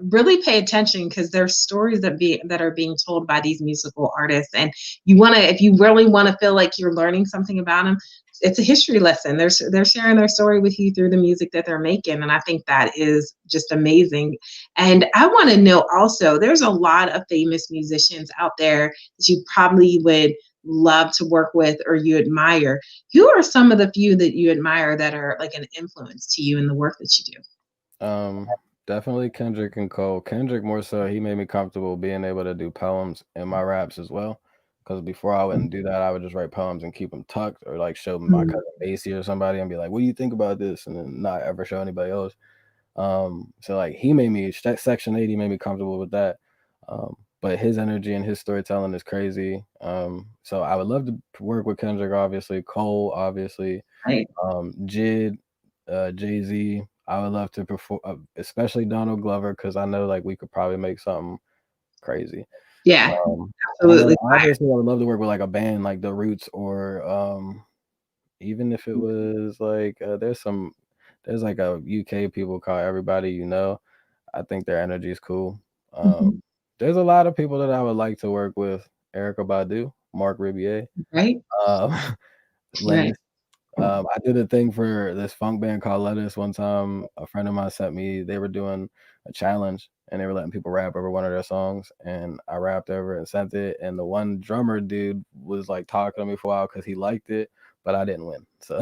really pay attention because there's stories that are being told by these musical artists and you want to if you really want to feel like you're learning something about them, it's a history lesson. They're sharing their story with you through the music that they're making, and I think that is just amazing. And I want to know also, there's a lot of famous musicians out there that you probably would love to work with or you admire. Who are some of the few that you admire that are like an influence to you in the work that you do? Definitely Kendrick and Cole. Kendrick more so, he made me comfortable being able to do poems in my raps as well. Because before I wouldn't do that, I would just write poems and keep them tucked, or like show my Mhm. cousin Macy or somebody and be like, "What do you think about this?" And then not ever show anybody else. So like he made me Section 80 made me comfortable with that. But his energy and his storytelling is crazy. So I would love to work with Kendrick, obviously, Cole, obviously, Right. Jid, Jay-Z. I would love to perform, especially Donald Glover, because I know like we could probably make something crazy. Yeah, And then absolutely. obviously I would love to work with like a band like The Roots, or even if it was like there's like a UK people called Everybody You Know. I think their energy is cool. Mhm. There's a lot of people that I would like to work with. Erica Badu, Mark Ribier, Right? um, Right. Lennox. I did a thing for this funk band called Lettuce one time. A friend of mine sent me, they were doing a challenge and they were letting people rap over one of their songs. And I rapped over it and sent it. And the one drummer dude was like talking to me for a while because he liked it, but I didn't win. So,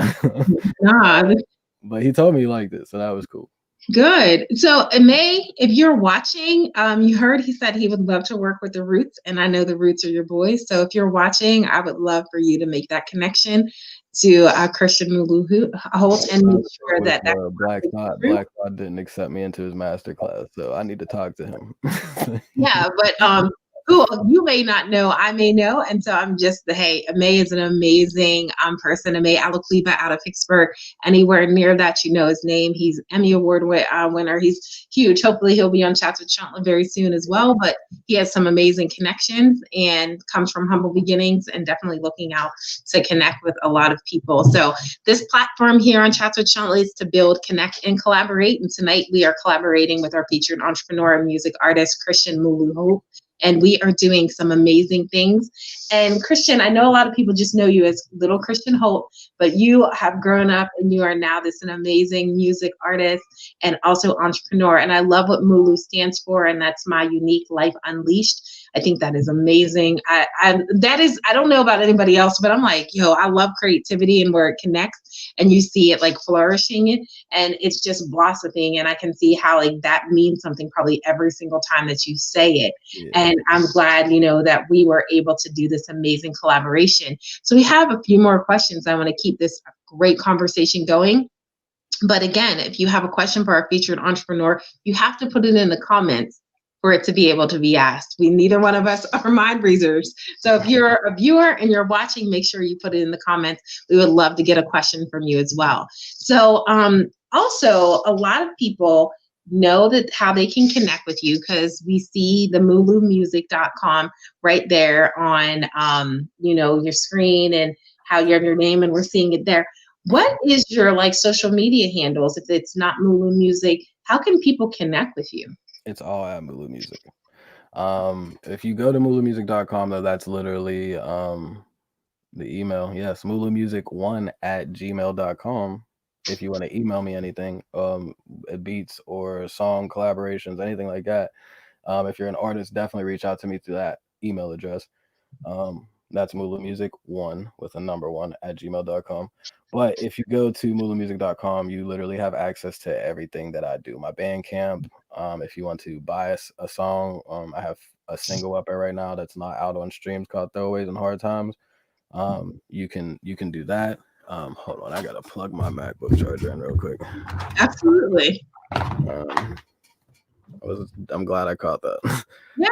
God. but he told me he liked it. So that was cool. Good. So, May, if you're watching, you heard he said he would love to work with the Roots, and I know the Roots are your boys. So, if you're watching, I would love for you to make that connection to Christian Mulu Holt and make sure With that that Black is Thought. true. Black Thought didn't accept me into his master class, so I need to talk to him. Yeah, but who you may not know, I may know, and so I'm just the hey. May is an amazing person. May Alacleva out of Pittsburgh. Anywhere near that, you know his name. He's Emmy Award winner. He's huge. Hopefully, he'll be on Chats with Chantla very soon as well. But he has some amazing connections and comes from humble beginnings, and definitely looking out to connect with a lot of people. So this platform here on Chats with Chantla is to build, connect, and collaborate. And tonight we are collaborating with our featured entrepreneur and music artist, Christian Mulu Holt. And we are doing some amazing things. And Christian, I know a lot of people just know you as Little Christian Holt, but you have grown up and you are now an amazing music artist and also entrepreneur. And I love what Mulu stands for, and that's My Unique Life Unleashed. I think that is amazing. I don't know about anybody else, but I'm like, yo, I love creativity and where it connects and you see it like flourishing and it's just blossoming. And I can see how like that means something probably every single time that you say it. Yeah. And I'm glad, that we were able to do this amazing collaboration. So we have a few more questions. I want to keep this great conversation going. But again, if you have a question for our featured entrepreneur, you have to put it in the comments for it to be able to be asked. Neither one of us are mind readers. So if you're a viewer and you're watching, make sure you put it in the comments. We would love to get a question from you as well. So also, a lot of people know that how they can connect with you because we see the mulumusic.com right there on your screen and how you have your name and we're seeing it there. What is your like social media handles? If it's not Mulu Music, how can people connect with you? It's all at Mulu Music. If you go to mulumusic.com, though, that's literally the email. Yes, mulumusic1@gmail.com. If you want to email me anything, beats or song collaborations, anything like that. If you're an artist, definitely reach out to me through that email address. That's mulumusic1 with a number 1@gmail.com. But if you go to mulumusic.com, you literally have access to everything that I do. My Bandcamp. If you want to buy a song, I have a single up there right now that's not out on streams called Throwaways and Hard Times. You can do that. Hold on, I gotta plug my MacBook charger in real quick. Absolutely. I'm glad I caught that. Yeah.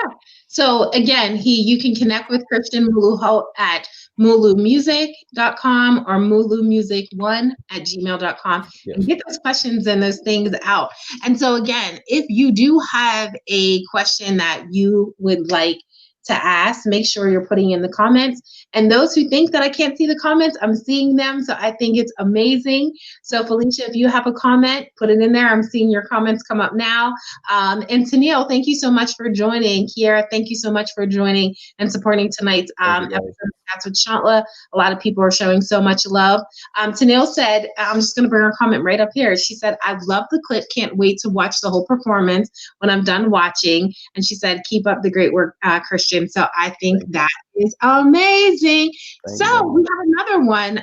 So again, you can connect with Christian Mulu Holt at mulumusic.com or mulumusic1@gmail.com Yes. and get those questions and those things out. And so again, if you do have a question that you would like to ask, make sure you're putting in the comments. And those who think that I can't see the comments, I'm seeing them. So I think it's amazing. So Felicia, if you have a comment, put it in there. I'm seeing your comments come up now. And Tennille, thank you so much for joining. Kiera, thank you so much for joining and supporting tonight's episode of Chats with Chantla. A lot of people are showing so much love. Tennille said, I'm just going to bring her comment right up here. She said, I love the clip. Can't wait to watch the whole performance when I'm done watching. And she said, keep up the great work, Christian. So I think that is amazing. So we have another one.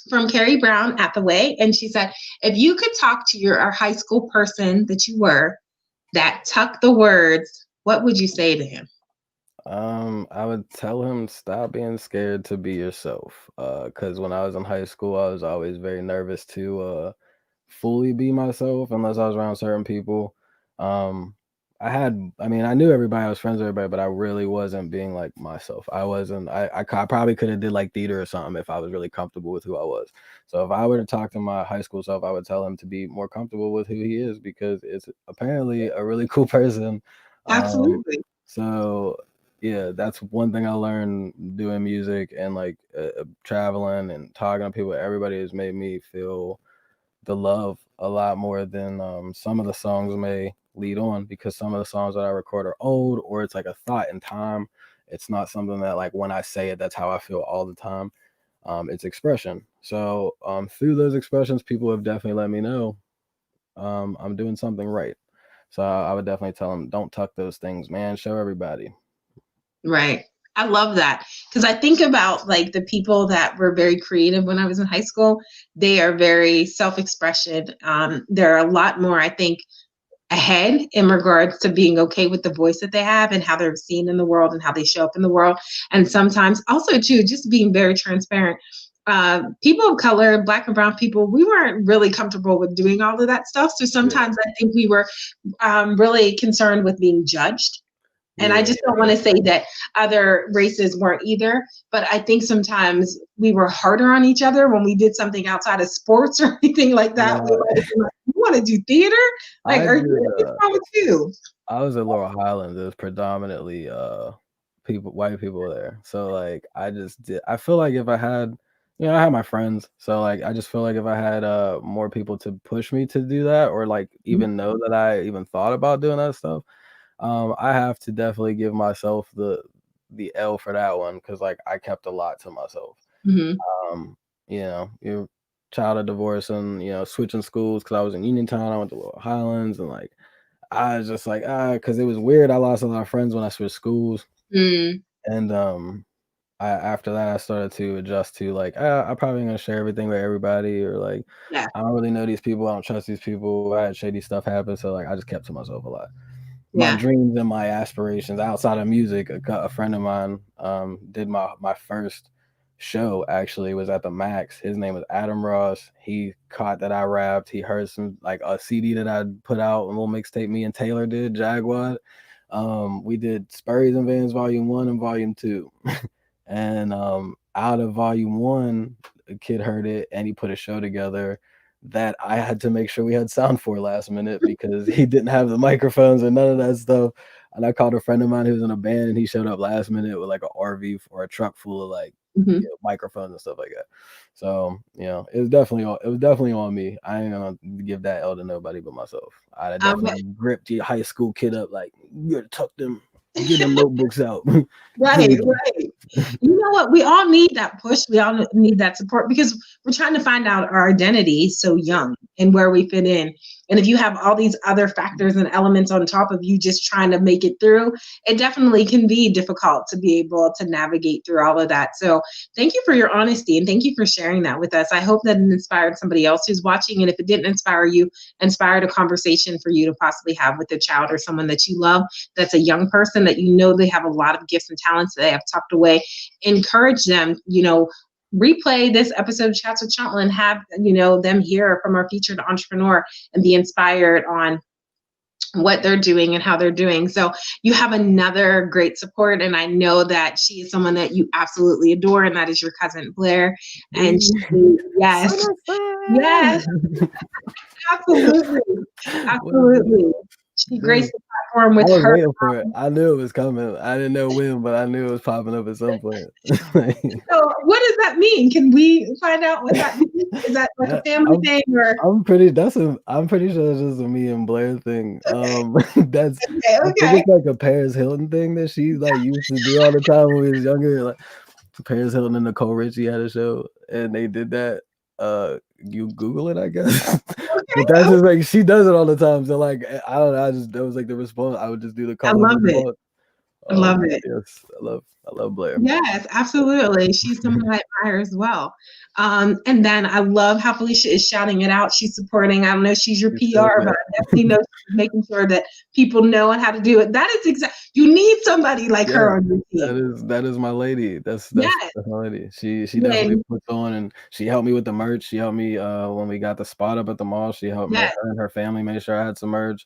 from Carrie Brown at the way. And she said, if you could talk to our high school person that you were that tucked the words, what would you say to him? I would tell him stop being scared to be yourself. Because when I was in high school, I was always very nervous to fully be myself unless I was around certain people. Um, I mean, I knew everybody, I was friends with everybody, but I really wasn't being like myself. I wasn't, I probably could have did like theater or something if I was really comfortable with who I was. So if I were to talk to my high school self, I would tell him to be more comfortable with who he is because it's apparently a really cool person. Um, Absolutely. so yeah, that's one thing I learned doing music and like traveling and talking to people. Everybody has made me feel the love a lot more than some of the songs may lead on because some of the songs that I record are old or it's like a thought in time. It's not something that like when I say it, that's how I feel all the time. It's expression. So through those expressions, people have definitely let me know I'm doing something right. So I would definitely tell them, don't tuck those things, man. Show everybody. Right. I love that because I think about like the people that were very creative when I was in high school. They are very self-expression. They're a lot more, I think, ahead in regards to being okay with the voice that they have and how they're seen in the world and how they show up in the world. And sometimes also too, just being very transparent. People of color, Black and brown people, we weren't really comfortable with doing all of that stuff. So Yeah. sometimes I think we were really concerned with being judged. And I Yeah. just don't want to say that other races weren't either, but I think sometimes we were harder on each other when we did something outside of sports or anything like that. We No, might have been like, you want to do theater? Like, I are did. you, what's wrong with you? I was at Laurel Highlands. It was predominantly people, white people there. So like, I feel like if I had, I had my friends. So like, I just feel like if I had more people to push me to do that, or like even know that I even thought about doing that stuff, I have to definitely give myself the L for that one because like I kept a lot to myself. Mm-hmm. You're child of divorce and switching schools because I was in Uniontown. I went to Laurel Highlands and like I was just like because it was weird. I lost a lot of friends when I switched schools, Mm, and I after that I started to adjust to like I'm probably gonna share everything with everybody or like yeah, I don't really know these people. I don't trust these people. I had shady stuff happen, so like I just kept to myself a lot. My yeah. dreams and my aspirations outside of music. A friend of mine did my first show actually was at the Max. His name was Adam Ross. He caught that I rapped. He heard some like a CD that I put out, a little mixtape me and Taylor did, Jaguar. We did Spurries and Vans Volume 1 and Volume 2. And out of Volume 1, a kid heard it and he put a show together that I had to make sure we had sound for last minute because he didn't have the microphones or none of that stuff. And I called a friend of mine who was in a band and he showed up last minute with like an RV or a truck full of like Mm-hmm. microphones and stuff like that. So, it was definitely on me. I ain't gonna give that L to nobody but myself. I Um, definitely gripped the high school kid up like you gotta tuck them, get them notebooks out. right, right. You know what? We all need that push. We all need that support because we're trying to find out our identity so young and where we fit in. And if you have all these other factors and elements on top of you just trying to make it through, it definitely can be difficult to be able to navigate through all of that. So thank you for your honesty and thank you for sharing that with us. I hope that it inspired somebody else who's watching. And if it didn't inspire you, inspired a conversation for you to possibly have with a child or someone that you love that's a young person that you know they have a lot of gifts and talents that they have tucked away. Encourage them, replay this episode of Chats with Chantla and have, them hear from our featured entrepreneur and be inspired on what they're doing and how they're doing. So you have another great support. And I know that she is someone that you absolutely adore, and that is your cousin Blair. And she, yes, yes, absolutely. Absolutely. She graced the platform I with was her. waiting for it. I knew it was coming. I didn't know when, but I knew it was popping up at some point. So what does that mean? Can we find out what that means? Is that like a family I'm thing or? I'm pretty sure it's just a me and Blair thing. That's Okay, I think okay. it's like a Paris Hilton thing that she like used to do all the time when we was younger. Like Paris Hilton and Nicole Richie had a show and they did that. You Google it, I guess. But that's Okay. just like she does it all the time. So like I don't know, that was like the response. I would just do the I call and love it. response. I love it. Yes, I love Blair. Yes, absolutely. She's someone I admire as well. And then I love how Felicia is shouting it out. She's supporting. I don't know if she's your You feel PR, but me? I definitely know she's making sure that people know how to do it. That is exact. You need somebody like Yeah, her on your team. that is my lady. Yes. That's my lady. She definitely When, puts on, and she helped me with the merch. She helped me when we got the spot up at the mall. She helped me. yes. Her and her family made sure I had some merch.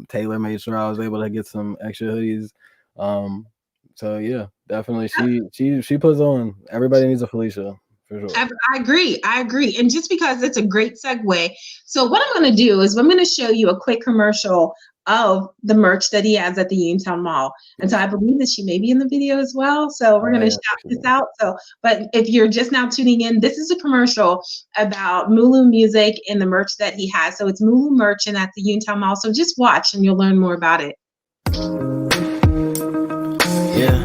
Taylor made sure I was able to get some extra hoodies. Um, so yeah, definitely she puts on. Everybody needs a Felicia for sure. I agree. I agree. And just because it's a great segue. So what I'm going to do is I'm going to show you a quick commercial of the merch that he has at the Uniontown Mall. And so I believe that she may be in the video as well. So we're going to Yeah, shout this out. So, but if you're just now tuning in, this is a commercial about Mulu music and the merch that he has. So it's Mulu merch and at the Uniontown Mall. So just watch and you'll learn more about it. Yeah.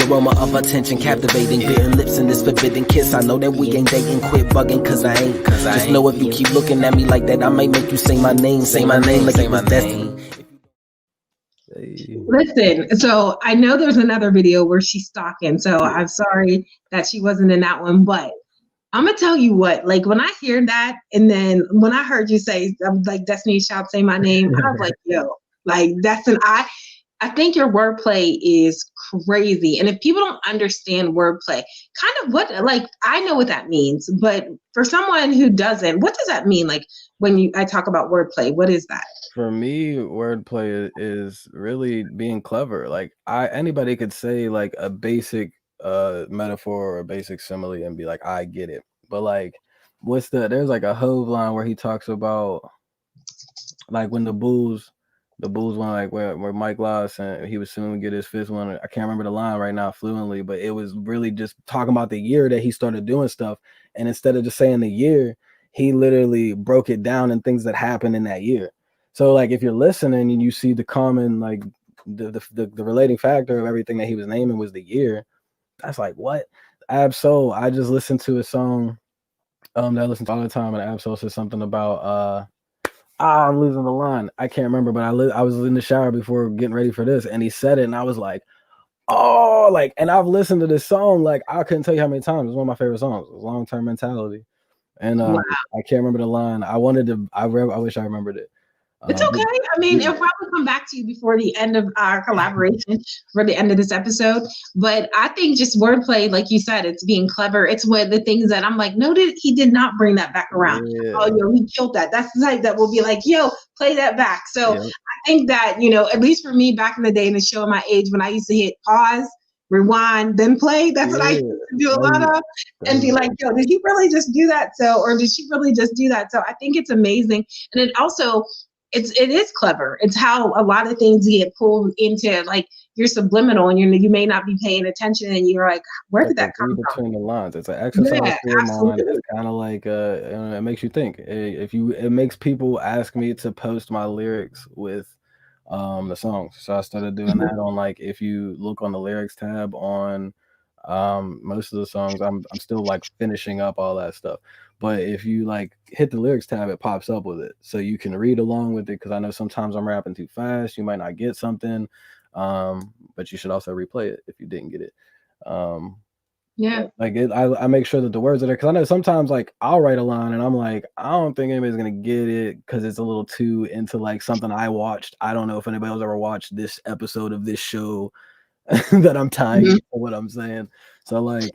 Aroma of attention captivating, bitten lips in this forbidden kiss. I know that we ain't dating, quit bugging cause I ain't. Just know if you keep looking at me like that, I might make you say my name like it was destiny. Listen, so I know there's another video where she's stalking, so I'm sorry that she wasn't in that one, but I'm gonna tell you what, like when I hear that, and then when I heard you say, like Destiny Child, say my name, I was like, yo, like I think your wordplay is crazy. And if people don't understand wordplay, kind of what, like, I know what that means, but for someone who doesn't, what does that mean? Like when I talk about wordplay, what is that? For me, wordplay is really being clever. Like anybody could say like a basic metaphor or a basic simile and be like, I get it. But like there's like a Hove line where he talks about like when the Bulls went like where Mike lost and he was soon to get his fifth one. I can't remember the line right now fluently, but it was really just talking about the year that he started doing stuff. And instead of just saying the year, he literally broke it down in things that happened in that year. So like if you're listening and you see the common like the relating factor of everything that he was naming was the year, that's like what? Absol. I just listened to a song that I listen to all the time, and Absol said something about I'm losing the line. I can't remember, but I was in the shower before getting ready for this, and he said it, and I was like, oh, like, and I've listened to this song like I couldn't tell you how many times. It's one of my favorite songs. Long Term Mentality, and Wow. I can't remember the line. I wish I remembered it. It's okay. I mean, it'll probably come back to you before the end of our collaboration, for the end of this episode. But I think just wordplay, like you said, it's being clever. It's one of the things that I'm like, no, he did not bring that back around. Yeah. Oh, yo, he killed that. That's the type that will be like, yo, play that back. So I think that, at least for me back in the day, and it's showing my age, when I used to hit pause, rewind, then play. That's what I used to do a lot of, and be like, yo, did he really just do that? So, or did she really just do that? So I think it's amazing. And it also, it is clever. It's how a lot of things get pulled into, like, you're subliminal and you may not be paying attention and you're like, where did that come from? Between the lines. It's an exercise for your mind. It's kind of like it makes you think. It makes people ask me to post my lyrics with the songs. So I started doing that on, like, if you look on the lyrics tab on most of the songs, I'm still like finishing up all that stuff. But if you like hit the lyrics tab, it pops up with it. So you can read along with it, because I know sometimes I'm rapping too fast. You might not get something. But you should also replay it if you didn't get it. Like I make sure that the words are there, because I know sometimes like I'll write a line and I'm like, I don't think anybody's gonna get it because it's a little too into like something I watched. I don't know if anybody else ever watched this episode of this show that I'm tying to what I'm saying. So like,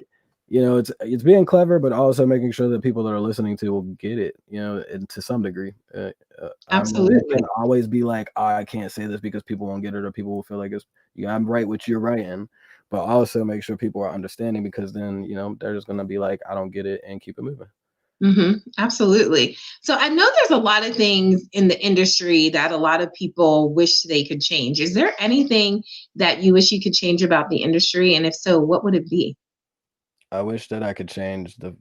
it's being clever, but also making sure that people that are listening to will get it, and to some degree. Absolutely. I can always be like, I can't say this because people won't get it, or people will feel like I'm right what you're writing, but also make sure people are understanding, because then, they're just going to be like, I don't get it, and keep it moving. Absolutely. So I know there's a lot of things in the industry that a lot of people wish they could change. Is there anything that you wish you could change about the industry? And if so, what would it be? I wish that I could change the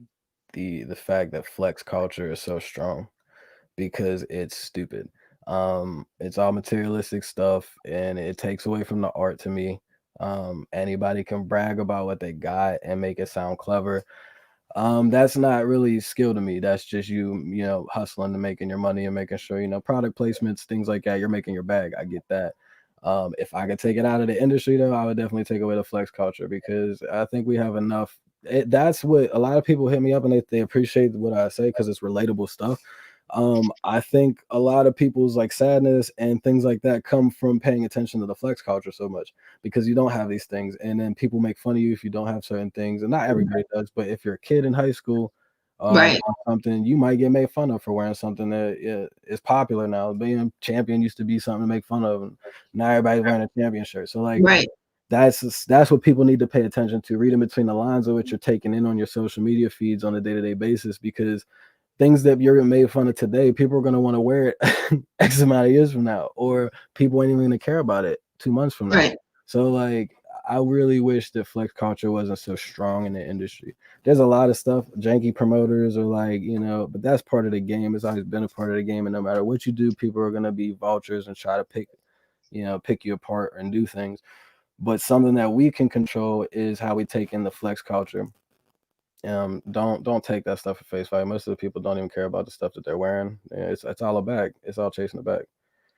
fact that flex culture is so strong, because it's stupid. It's all materialistic stuff, and it takes away from the art to me. Anybody can brag about what they got and make it sound clever. That's not really skill to me. That's just you hustling and making your money and making sure, product placements, things like that. You're making your bag. I get that. If I could take it out of the industry, though, I would definitely take away the flex culture, because I think we have enough. That's what a lot of people hit me up, and they appreciate what I say because it's relatable stuff. I think a lot of people's like sadness and things like that come from paying attention to the flex culture so much, because you don't have these things, and then people make fun of you if you don't have certain things, and not everybody does, but if you're a kid in high school, Right. or something, you might get made fun of for wearing something that is popular now. Being champion used to be something to make fun of, and now everybody's wearing a champion shirt. So like Right. that's what people need to pay attention to, reading between the lines of what you're taking in on your social media feeds on a day-to-day basis, because things that you're made fun of today, people are going to want to wear it X amount of years from now, or people ain't even going to care about it 2 months from now. Right. So like, I really wish that flex culture wasn't so strong in the industry. There's a lot of stuff, janky promoters are like, but that's part of the game. It's always been a part of the game. And no matter what you do, people are going to be vultures and try to pick you apart and do things. But something that we can control is how we take in the flex culture. Don't take that stuff at face value. Most of the people don't even care about the stuff that they're wearing. Yeah, it's all a bag. It's all chasing the bag.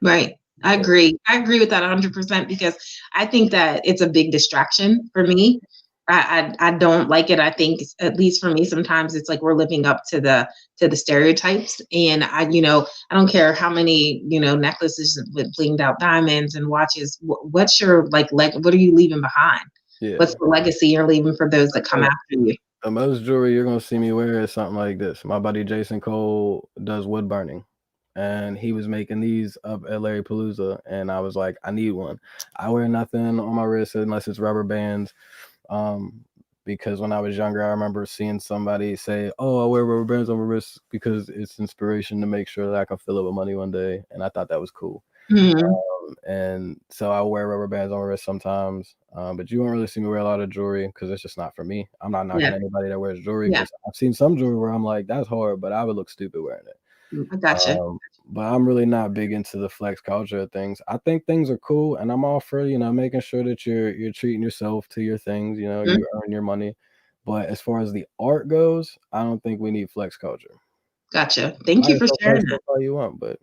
Right. I Yeah. agree. I agree with that 100% because I think that it's a big distraction for me. I don't like it. I think at least for me, sometimes it's like we're living up to the stereotypes, and I don't care how many necklaces with blinged out diamonds and watches. What's your what are you leaving behind? What's Yeah. the legacy you're leaving for those that come Oh, after you? the most jewelry you're gonna see me wear is something like this. My buddy Jason Cole does wood burning, and he was making these up at Larry Palooza, and I was like, I need one. I wear nothing on my wrist unless it's rubber bands. Um, because when I was younger, I remember seeing somebody say, "Oh, I wear rubber bands on my wrist because it's inspiration to make sure that I can fill it with money one day," and I thought that was cool. Mhm. And so I wear rubber bands on my wrist sometimes, but you won't really see me wear a lot of jewelry because it's just not for me. I'm not knocking Yeah. anybody that wears jewelry, Yeah. because I've seen some jewelry where I'm like, that's hard, but I would look stupid wearing it. I gotcha. But I'm really not big into the flex culture of things. I think things are cool, and I'm all for making sure that you're treating yourself to your things. Mhm. You earn your money. But as far as the art goes, I don't think we need flex culture. Gotcha. Thank Buy you for yourself sharing nice that. stuff all you want, but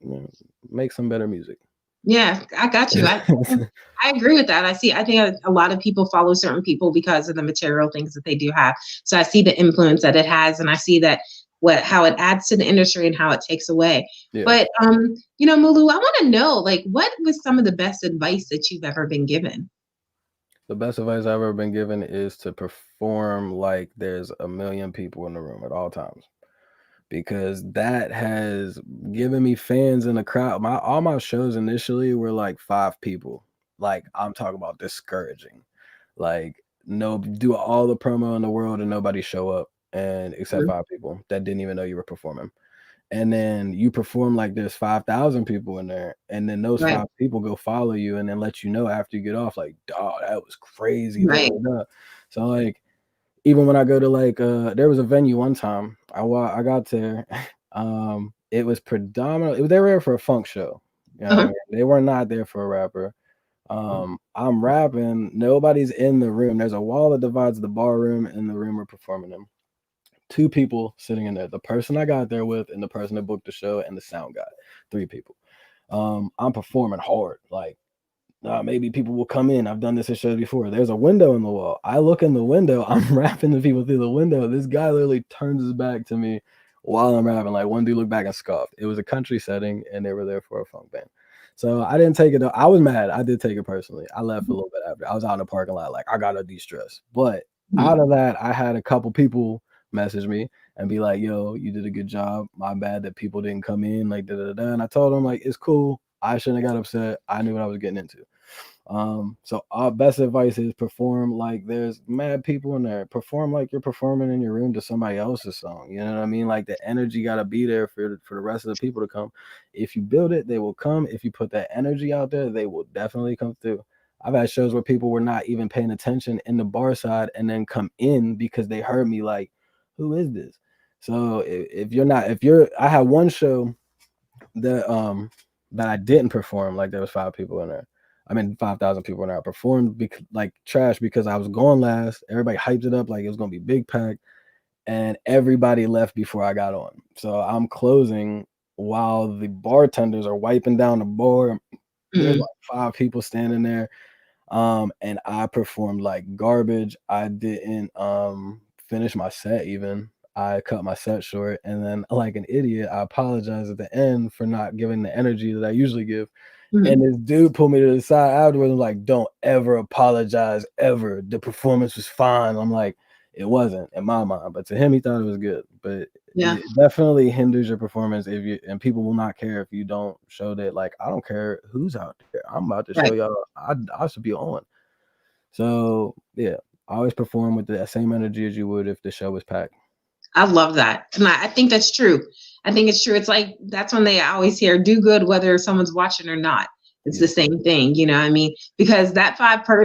make some better music. Yeah, I got you. I agree with that. I think a lot of people follow certain people because of the material things that they do have. So I see the influence that it has, and I see that how it adds to the industry and how it takes away. Yeah. But Mulu, I want to know, like, what was some of the best advice that you've ever been given? The best advice I've ever been given is to perform like there's a million people in the room at all times, because that has given me fans in the crowd. All my shows initially were like 5 people. Like, I'm talking about discouraging. Like, no, do all the promo in the world and nobody show up, and except Mhm. 5 people that didn't even know you were performing. And then you perform like there's 5,000 people in there, and then those Right, 5 people go follow you and then let you know after you get off, like, "Dawg, that was crazy, da, right. da, da." So, like, even when I go to, like, there was a venue one time, I got there, it was predominantly they were there for a funk show, you know what I Uh-huh. mean? They were not there for a rapper. I'm rapping, nobody's in the room, there's a wall that divides the bar room and the room we're performing in. 2 people sitting in there, the person I got there with and the person that booked the show and the sound guy, 3 people. I'm performing hard, like, maybe people will come in. I've done this at shows before. There's a window in the wall. I look in the window. I'm rapping to people through the window. This guy literally turns his back to me while I'm rapping. Like, one dude looked back and scoffed. It was a country setting, and they were there for a funk band. So I didn't take it. I was mad. I did take it personally. I left a little bit after. I was out in the parking lot, like, I gotta de-stress. But Mhm. out of that, I had a couple people message me and be like, "Yo, you did a good job. My bad that people didn't come in." Like, da da da. And I told them, like, it's cool. I shouldn't have got upset. I knew what I was getting into. So our best advice is perform like there's mad people in there. Perform like you're performing in your room to somebody else's song. You know what I mean? Like, the energy got to be there for the rest of the people to come. If you build it, they will come. If you put that energy out there, they will definitely come through. I've had shows where people were not even paying attention in the bar side and then come in because they heard me like, who is this? So if you're not, if you're, I had one show that that I didn't perform. Like there was 5 people in there. I mean, 5,000 people in there. I performed like trash because I was going last. Everybody hyped it up like it was gonna be big pack, and everybody left before I got on. So I'm closing while the bartenders are wiping down the bar. There's Mm, like 5 people standing there. And I performed like garbage. I didn't finish my set even. I cut my set short, and then like an idiot, I apologized at the end for not giving the energy that I usually give. And mm. this dude pulled me to the side afterwards and was like, "Don't ever apologize ever. The performance was fine." I'm like, it wasn't in my mind, but to him, he thought it was good. But Yeah, it definitely hinders your performance if you and people will not care if you don't show that. Like, I don't care who's out there. I'm about to show right. y'all I should be on. So yeah, I always perform with the same energy as you would if the show was packed. I love that. And I think that's true. I think it's true. It's like that's when they always hear do good whether someone's watching or not. It's the Yeah. same thing, you know what I mean? Because that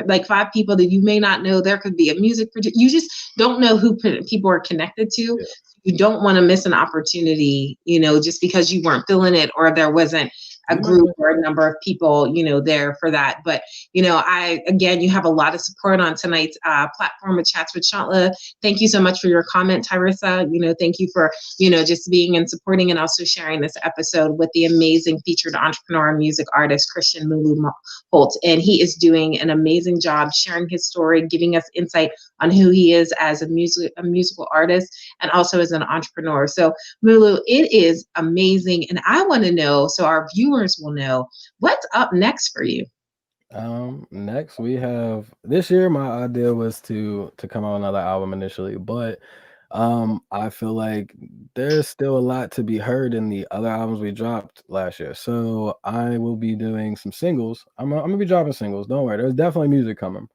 like 5 people that you may not know, there could be a music producer. You just don't know who people are connected to. Yeah. You don't want to miss an opportunity, just because you weren't feeling it or there wasn't a You might group not. or a number of people, there for that. But, you have a lot of support on tonight's platform with Chats with Chantla. Thank you so much for your comment, Tyrissa. Thank you for, just being and supporting and also sharing this episode with the amazing featured entrepreneur and music artist, Christian Mulu Holt. And he is doing an amazing job sharing his story, giving us insight on who he is as a musical artist and also as an entrepreneur. So Mulu, it is amazing. And I want to know, so our viewers will know, what's up next for you? Next we have this year. My idea was to come out with another album initially, but I feel like there's still a lot to be heard in the other albums we dropped last year. So I will be doing some singles. I'm gonna be dropping singles. Don't worry, there's definitely music coming.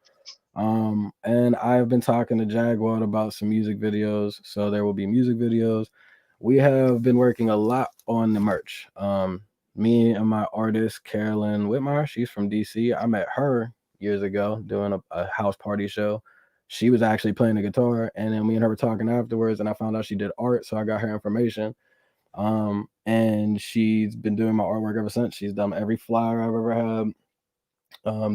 And I've been talking to Jaguar about some music videos, so there will be music videos. We have been working a lot on the merch. Me and my artist Carolyn Whitmire, she's from DC. I met her years ago doing a house party show. She was actually playing the guitar, and then me and her were talking afterwards, and I found out she did art, so I got her information. And she's been doing my artwork ever since. She's done every flyer I've ever had.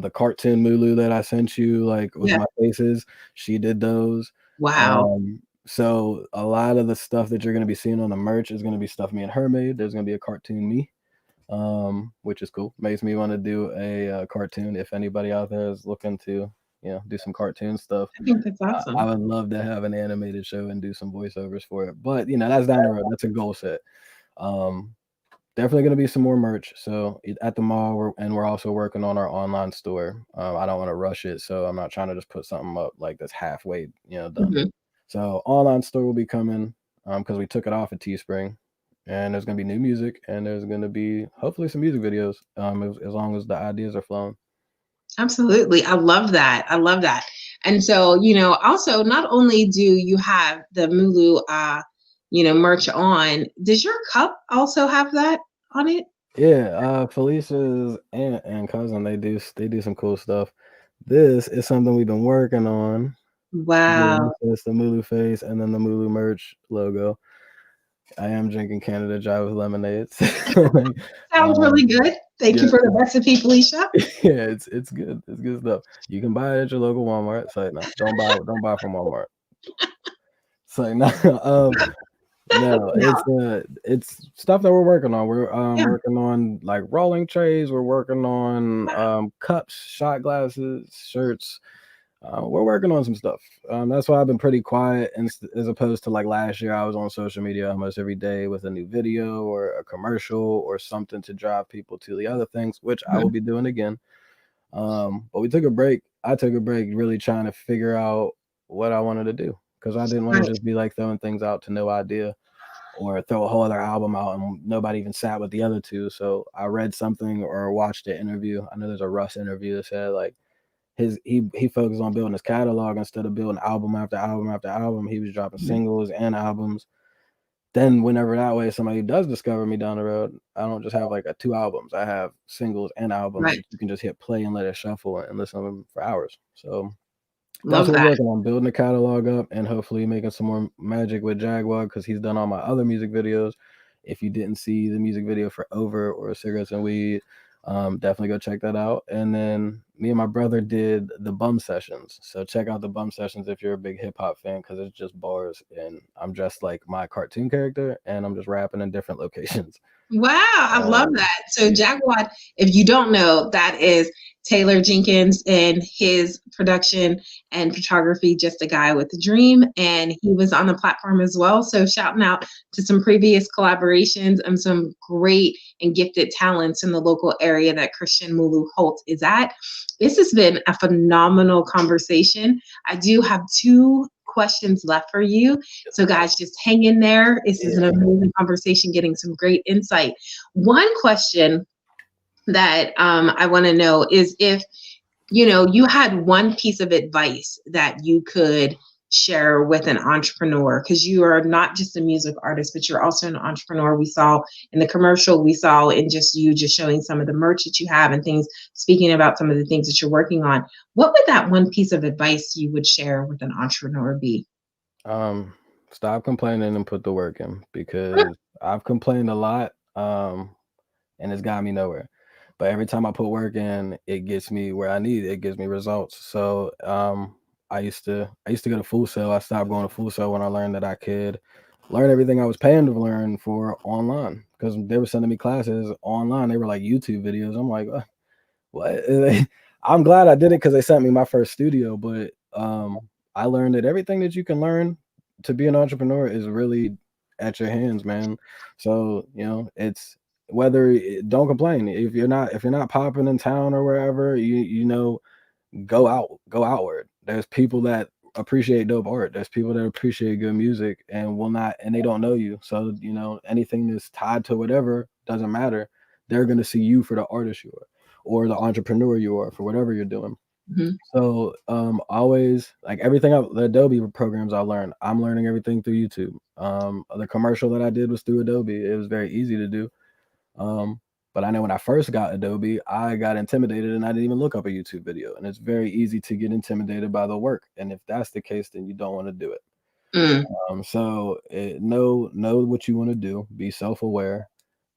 The cartoon Mulu that I sent you, like with Yeah. my faces, she did those. Wow. So a lot of the stuff that you're gonna be seeing on the merch is gonna be stuff me and her made. There's gonna be a cartoon me, which is cool. Makes me want to do a cartoon. If anybody out there is looking to, do some cartoon stuff, I think that's I awesome. would love to have an animated show and do some voiceovers for it. But that's down the road. That's a goal set. Um, Definitely gonna be some more merch. So at the mall, we're also working on our online store. I don't want to rush it, so I'm not trying to just put something up like that's halfway, done. Mhm. So online store will be coming because we took it off at Teespring, and there's gonna be new music, and there's gonna be hopefully some music videos. As long as the ideas are flowing. Absolutely. I love that. I love that. And so, also not only do you have the Mulu merch on, does your cup also have that on it? Yeah, Felicia's aunt and cousin they do some cool stuff. This is something we've been working on. Yeah, Wow. so it's the Mulu face and then the Mulu merch logo. I am drinking Canada Dry with lemonades. Like, Sounds really um, good. Thank yeah, you for the recipe, Felicia. yeah, it's good. It's good stuff. You can buy it at your local Walmart. So no, don't buy from Walmart. So no, no, No. it's stuff that we're working on. We're Yeah. working on like rolling trays. We're working on Wow. cups, shot glasses, shirts. We're working on some stuff. That's why I've been pretty quiet, and as opposed to like last year, I was on social media almost every day with a new video or a commercial or something to drive people to the other things, which I will Mhm. be doing again. But we took a break. I took a break, really trying to figure out what I wanted to do because I didn't want to Right. just be like throwing things out to no idea or throw a whole other album out and nobody even sat with the other two. So I read something or watched an interview. I know there's a Russ interview that said like he focused on building his catalog instead of building album after album after album. He was dropping Mhm. singles and albums. Then whenever that way somebody does discover me down the road, I don't just have like a 2 albums. I have singles and albums Right. that you can just hit play and let it shuffle and listen to them for hours. So that's Love what that. we're working on, building the catalog up and hopefully making some more magic with Jaguar because he's done all my other music videos. If you didn't see the music video for Over or Cigarettes and Weed, definitely go check that out. And then me and my brother did the Bum Sessions. So check out the Bum Sessions if you're a big hip hop fan, because it's just bars and I'm dressed like my cartoon character and I'm just rapping in different locations. Wow, I love that. So Yeah. Jaguar, if you don't know, that is Taylor Jenkins and his production and photography, Just a Guy with a Dream. And he was on the platform as well. So shouting out to some previous collaborations and some great and gifted talents in the local area that Christian Mulu Holt is at. This has been a phenomenal conversation. I do have 2 questions left for you. So guys, just hang in there. This is an amazing conversation, getting some great insight. One question that I want to know is if, you had one piece of advice that you could share with an entrepreneur, because you are not just a music artist, but you're also an entrepreneur. We saw in the commercial, we saw in just showing some of the merch that you have and things, speaking about some of the things that you're working on. What would that one piece of advice you would share with an entrepreneur be? Stop complaining and put the work in, because I've complained a lot, and it's got me nowhere. But every time I put work in, it gets me where I need. It gives me results. So I used to go to Full Sail. I stopped going to Full Sail when I learned that I could learn everything I was paying to learn for online, because they were sending me classes online. They were like YouTube videos. I'm like, what? I'm glad I did it because they sent me my first studio. But I learned that everything that you can learn to be an entrepreneur is really at your hands, man. So it's don't complain if you're not popping in town or wherever. Go outward. There's people that appreciate dope art. There's people that appreciate good music and they don't know you. So anything that's tied to whatever doesn't matter. They're gonna see you for the artist you are, or the entrepreneur you are, for whatever you're doing. Mm-hmm. So always, like, everything the Adobe programs I'm learning everything through YouTube. The commercial that I did was through Adobe. It was very easy to do. But I know when I first got Adobe, I got intimidated and I didn't even look up a YouTube video. And it's very easy to get intimidated by the work. And if that's the case, then you don't want to do it. So know what you want to do, be self-aware.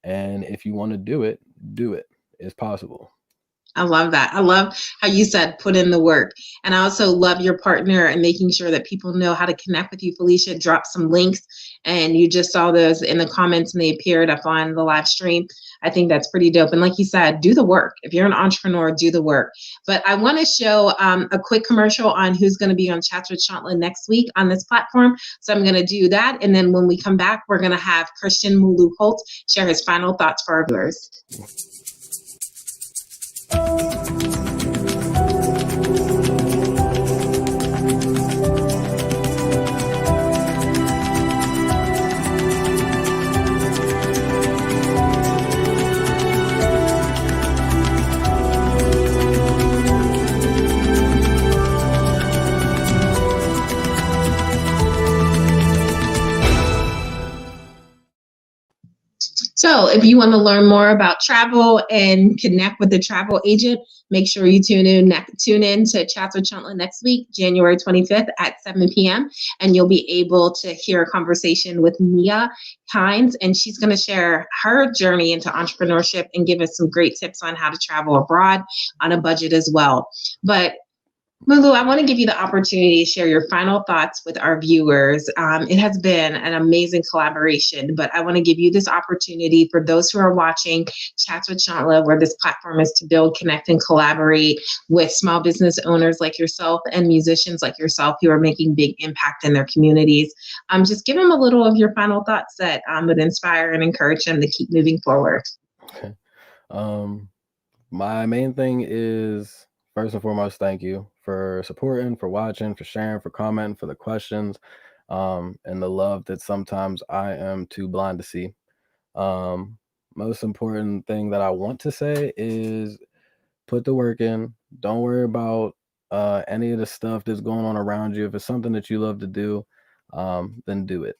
And if you want to do it. It's possible. I love that. I love how you said put in the work. And I also love your partner and making sure that people know how to connect with you. Felicia dropped some links and you just saw those in the comments and they appeared up on the live stream. I think that's pretty dope. And like you said, do the work. If you're an entrepreneur, do the work. But I want to show a quick commercial on who's going to be on Chats with Chantla next week on this platform. So I'm going to do that. And then when we come back, we're going to have Christian Mulu Holt share his final thoughts for our viewers. So if you want to learn more about travel and connect with the travel agent, make sure you tune in to Chats with Chantla next week, January 25th at 7 p.m. And you'll be able to hear a conversation with Mia Hines, and she's going to share her journey into entrepreneurship and give us some great tips on how to travel abroad on a budget as well. But Mulu, I want to give you the opportunity to share your final thoughts with our viewers. It has been an amazing collaboration, but I want to give you this opportunity for those who are watching Chats with Chantla, where this platform is to build, connect, and collaborate with small business owners like yourself and musicians like yourself who are making big impact in their communities. Just give them a little of your final thoughts that would inspire and encourage them to keep moving forward. Okay. My main thing is, first and foremost, thank you for supporting, for watching, for sharing, for commenting, for the questions, and the love that sometimes I am too blind to see. Most important thing that I want to say is put the work in. Don't worry about any of the stuff that's going on around you. If it's something that you love to do, then do it.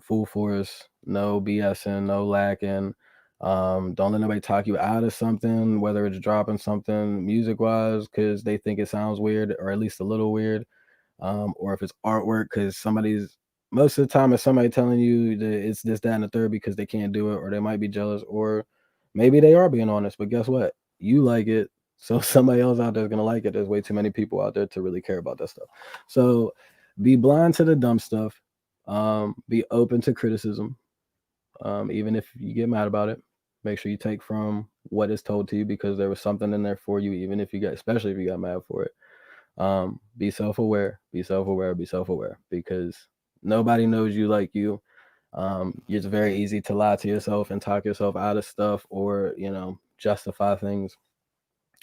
Full force, no BSing, no lacking. Don't let nobody talk you out of something, whether it's dropping something music wise because they think it sounds weird or at least a little weird, or if it's artwork because somebody's most of the time it's somebody telling you that it's this, that, and the third because they can't do it, or they might be jealous, or maybe they are being honest. But guess what? You like it, so somebody else out there is gonna like it. There's way too many people out there to really care about that stuff. So be blind to the dumb stuff. Be open to criticism. Even if you get mad about it, make sure you take from what is told to you because there was something in there for you, even if you got, especially if you got mad for it. Be self-aware, be self-aware, be self-aware because nobody knows you like you. It's very easy to lie to yourself and talk yourself out of stuff or, justify things.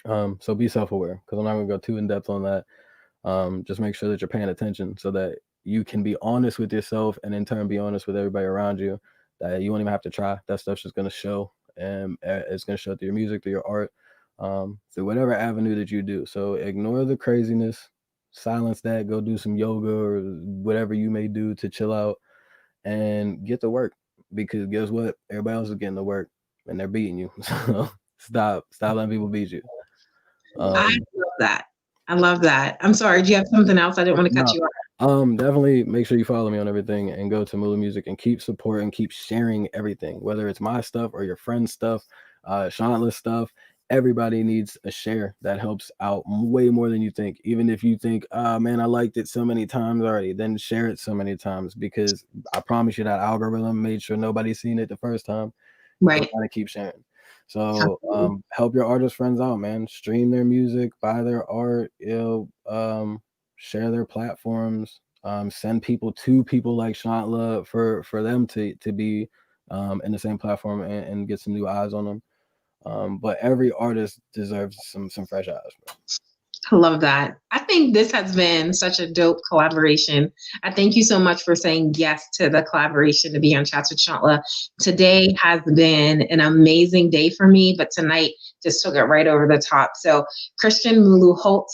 So be self-aware because I'm not gonna go too in depth on that. Just make sure that you're paying attention so that you can be honest with yourself and in turn be honest with everybody around you. That you won't even have to try. That stuff's just gonna show, and it's gonna show through your music, through your art, through whatever avenue that you do. So ignore the craziness, silence that, go do some yoga or whatever you may do to chill out and get to work. Because guess what? Everybody else is getting to work and they're beating you. So stop letting people beat you. I love that. I love that. I'm sorry. Do you have something else? I didn't want to cut No. you off. Definitely make sure you follow me on everything and go to Mulu Music and keep supporting, keep sharing everything, whether it's my stuff or your friend's stuff, Chantla's stuff. Everybody needs a share. That helps out way more than you think. Even if you think, man, I liked it so many times already, then share it so many times because I promise you that algorithm made sure nobody's seen it the first time. Right. Gotta keep sharing. So help your artist friends out, man. Stream their music, buy their art, share their platforms, send people to people like Chantla for them to be in the same platform and get some new eyes on them. But every artist deserves some fresh eyes, man. I love that. I think this has been such a dope collaboration. I thank you so much for saying yes to the collaboration to be on Chats with Chantla. Today has been an amazing day for me, but tonight just took it right over the top. So Christian Mulu Holt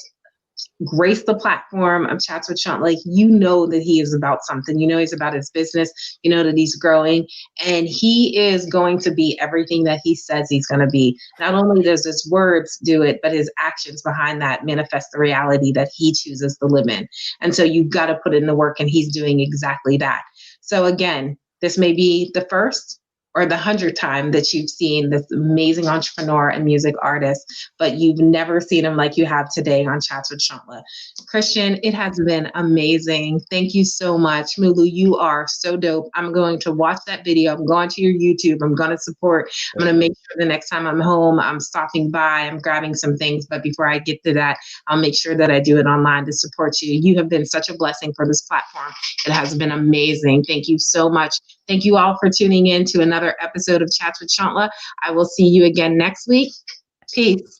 grace the platform of Chats with Chantla. You know that he is about something. You know he's about his business. You know that he's growing. And he is going to be everything that he says he's going to be. Not only does his words do it, but his actions behind that manifest the reality that he chooses to live in. And so you've got to put in the work, and he's doing exactly that. So again, this may be the first or the 100th time that you've seen this amazing entrepreneur and music artist, but you've never seen him like you have today on Chats with Chantla. Christian, it has been amazing. Thank you so much. Mulu, you are so dope. I'm going to watch that video. I'm going to your YouTube. I'm going to support. I'm going to make sure the next time I'm home, I'm stopping by, I'm grabbing some things. But before I get to that, I'll make sure that I do it online to support you. You have been such a blessing for this platform. It has been amazing. Thank you so much. Thank you all for tuning in to another episode of Chats with Chantla. I will see you again next week. Peace.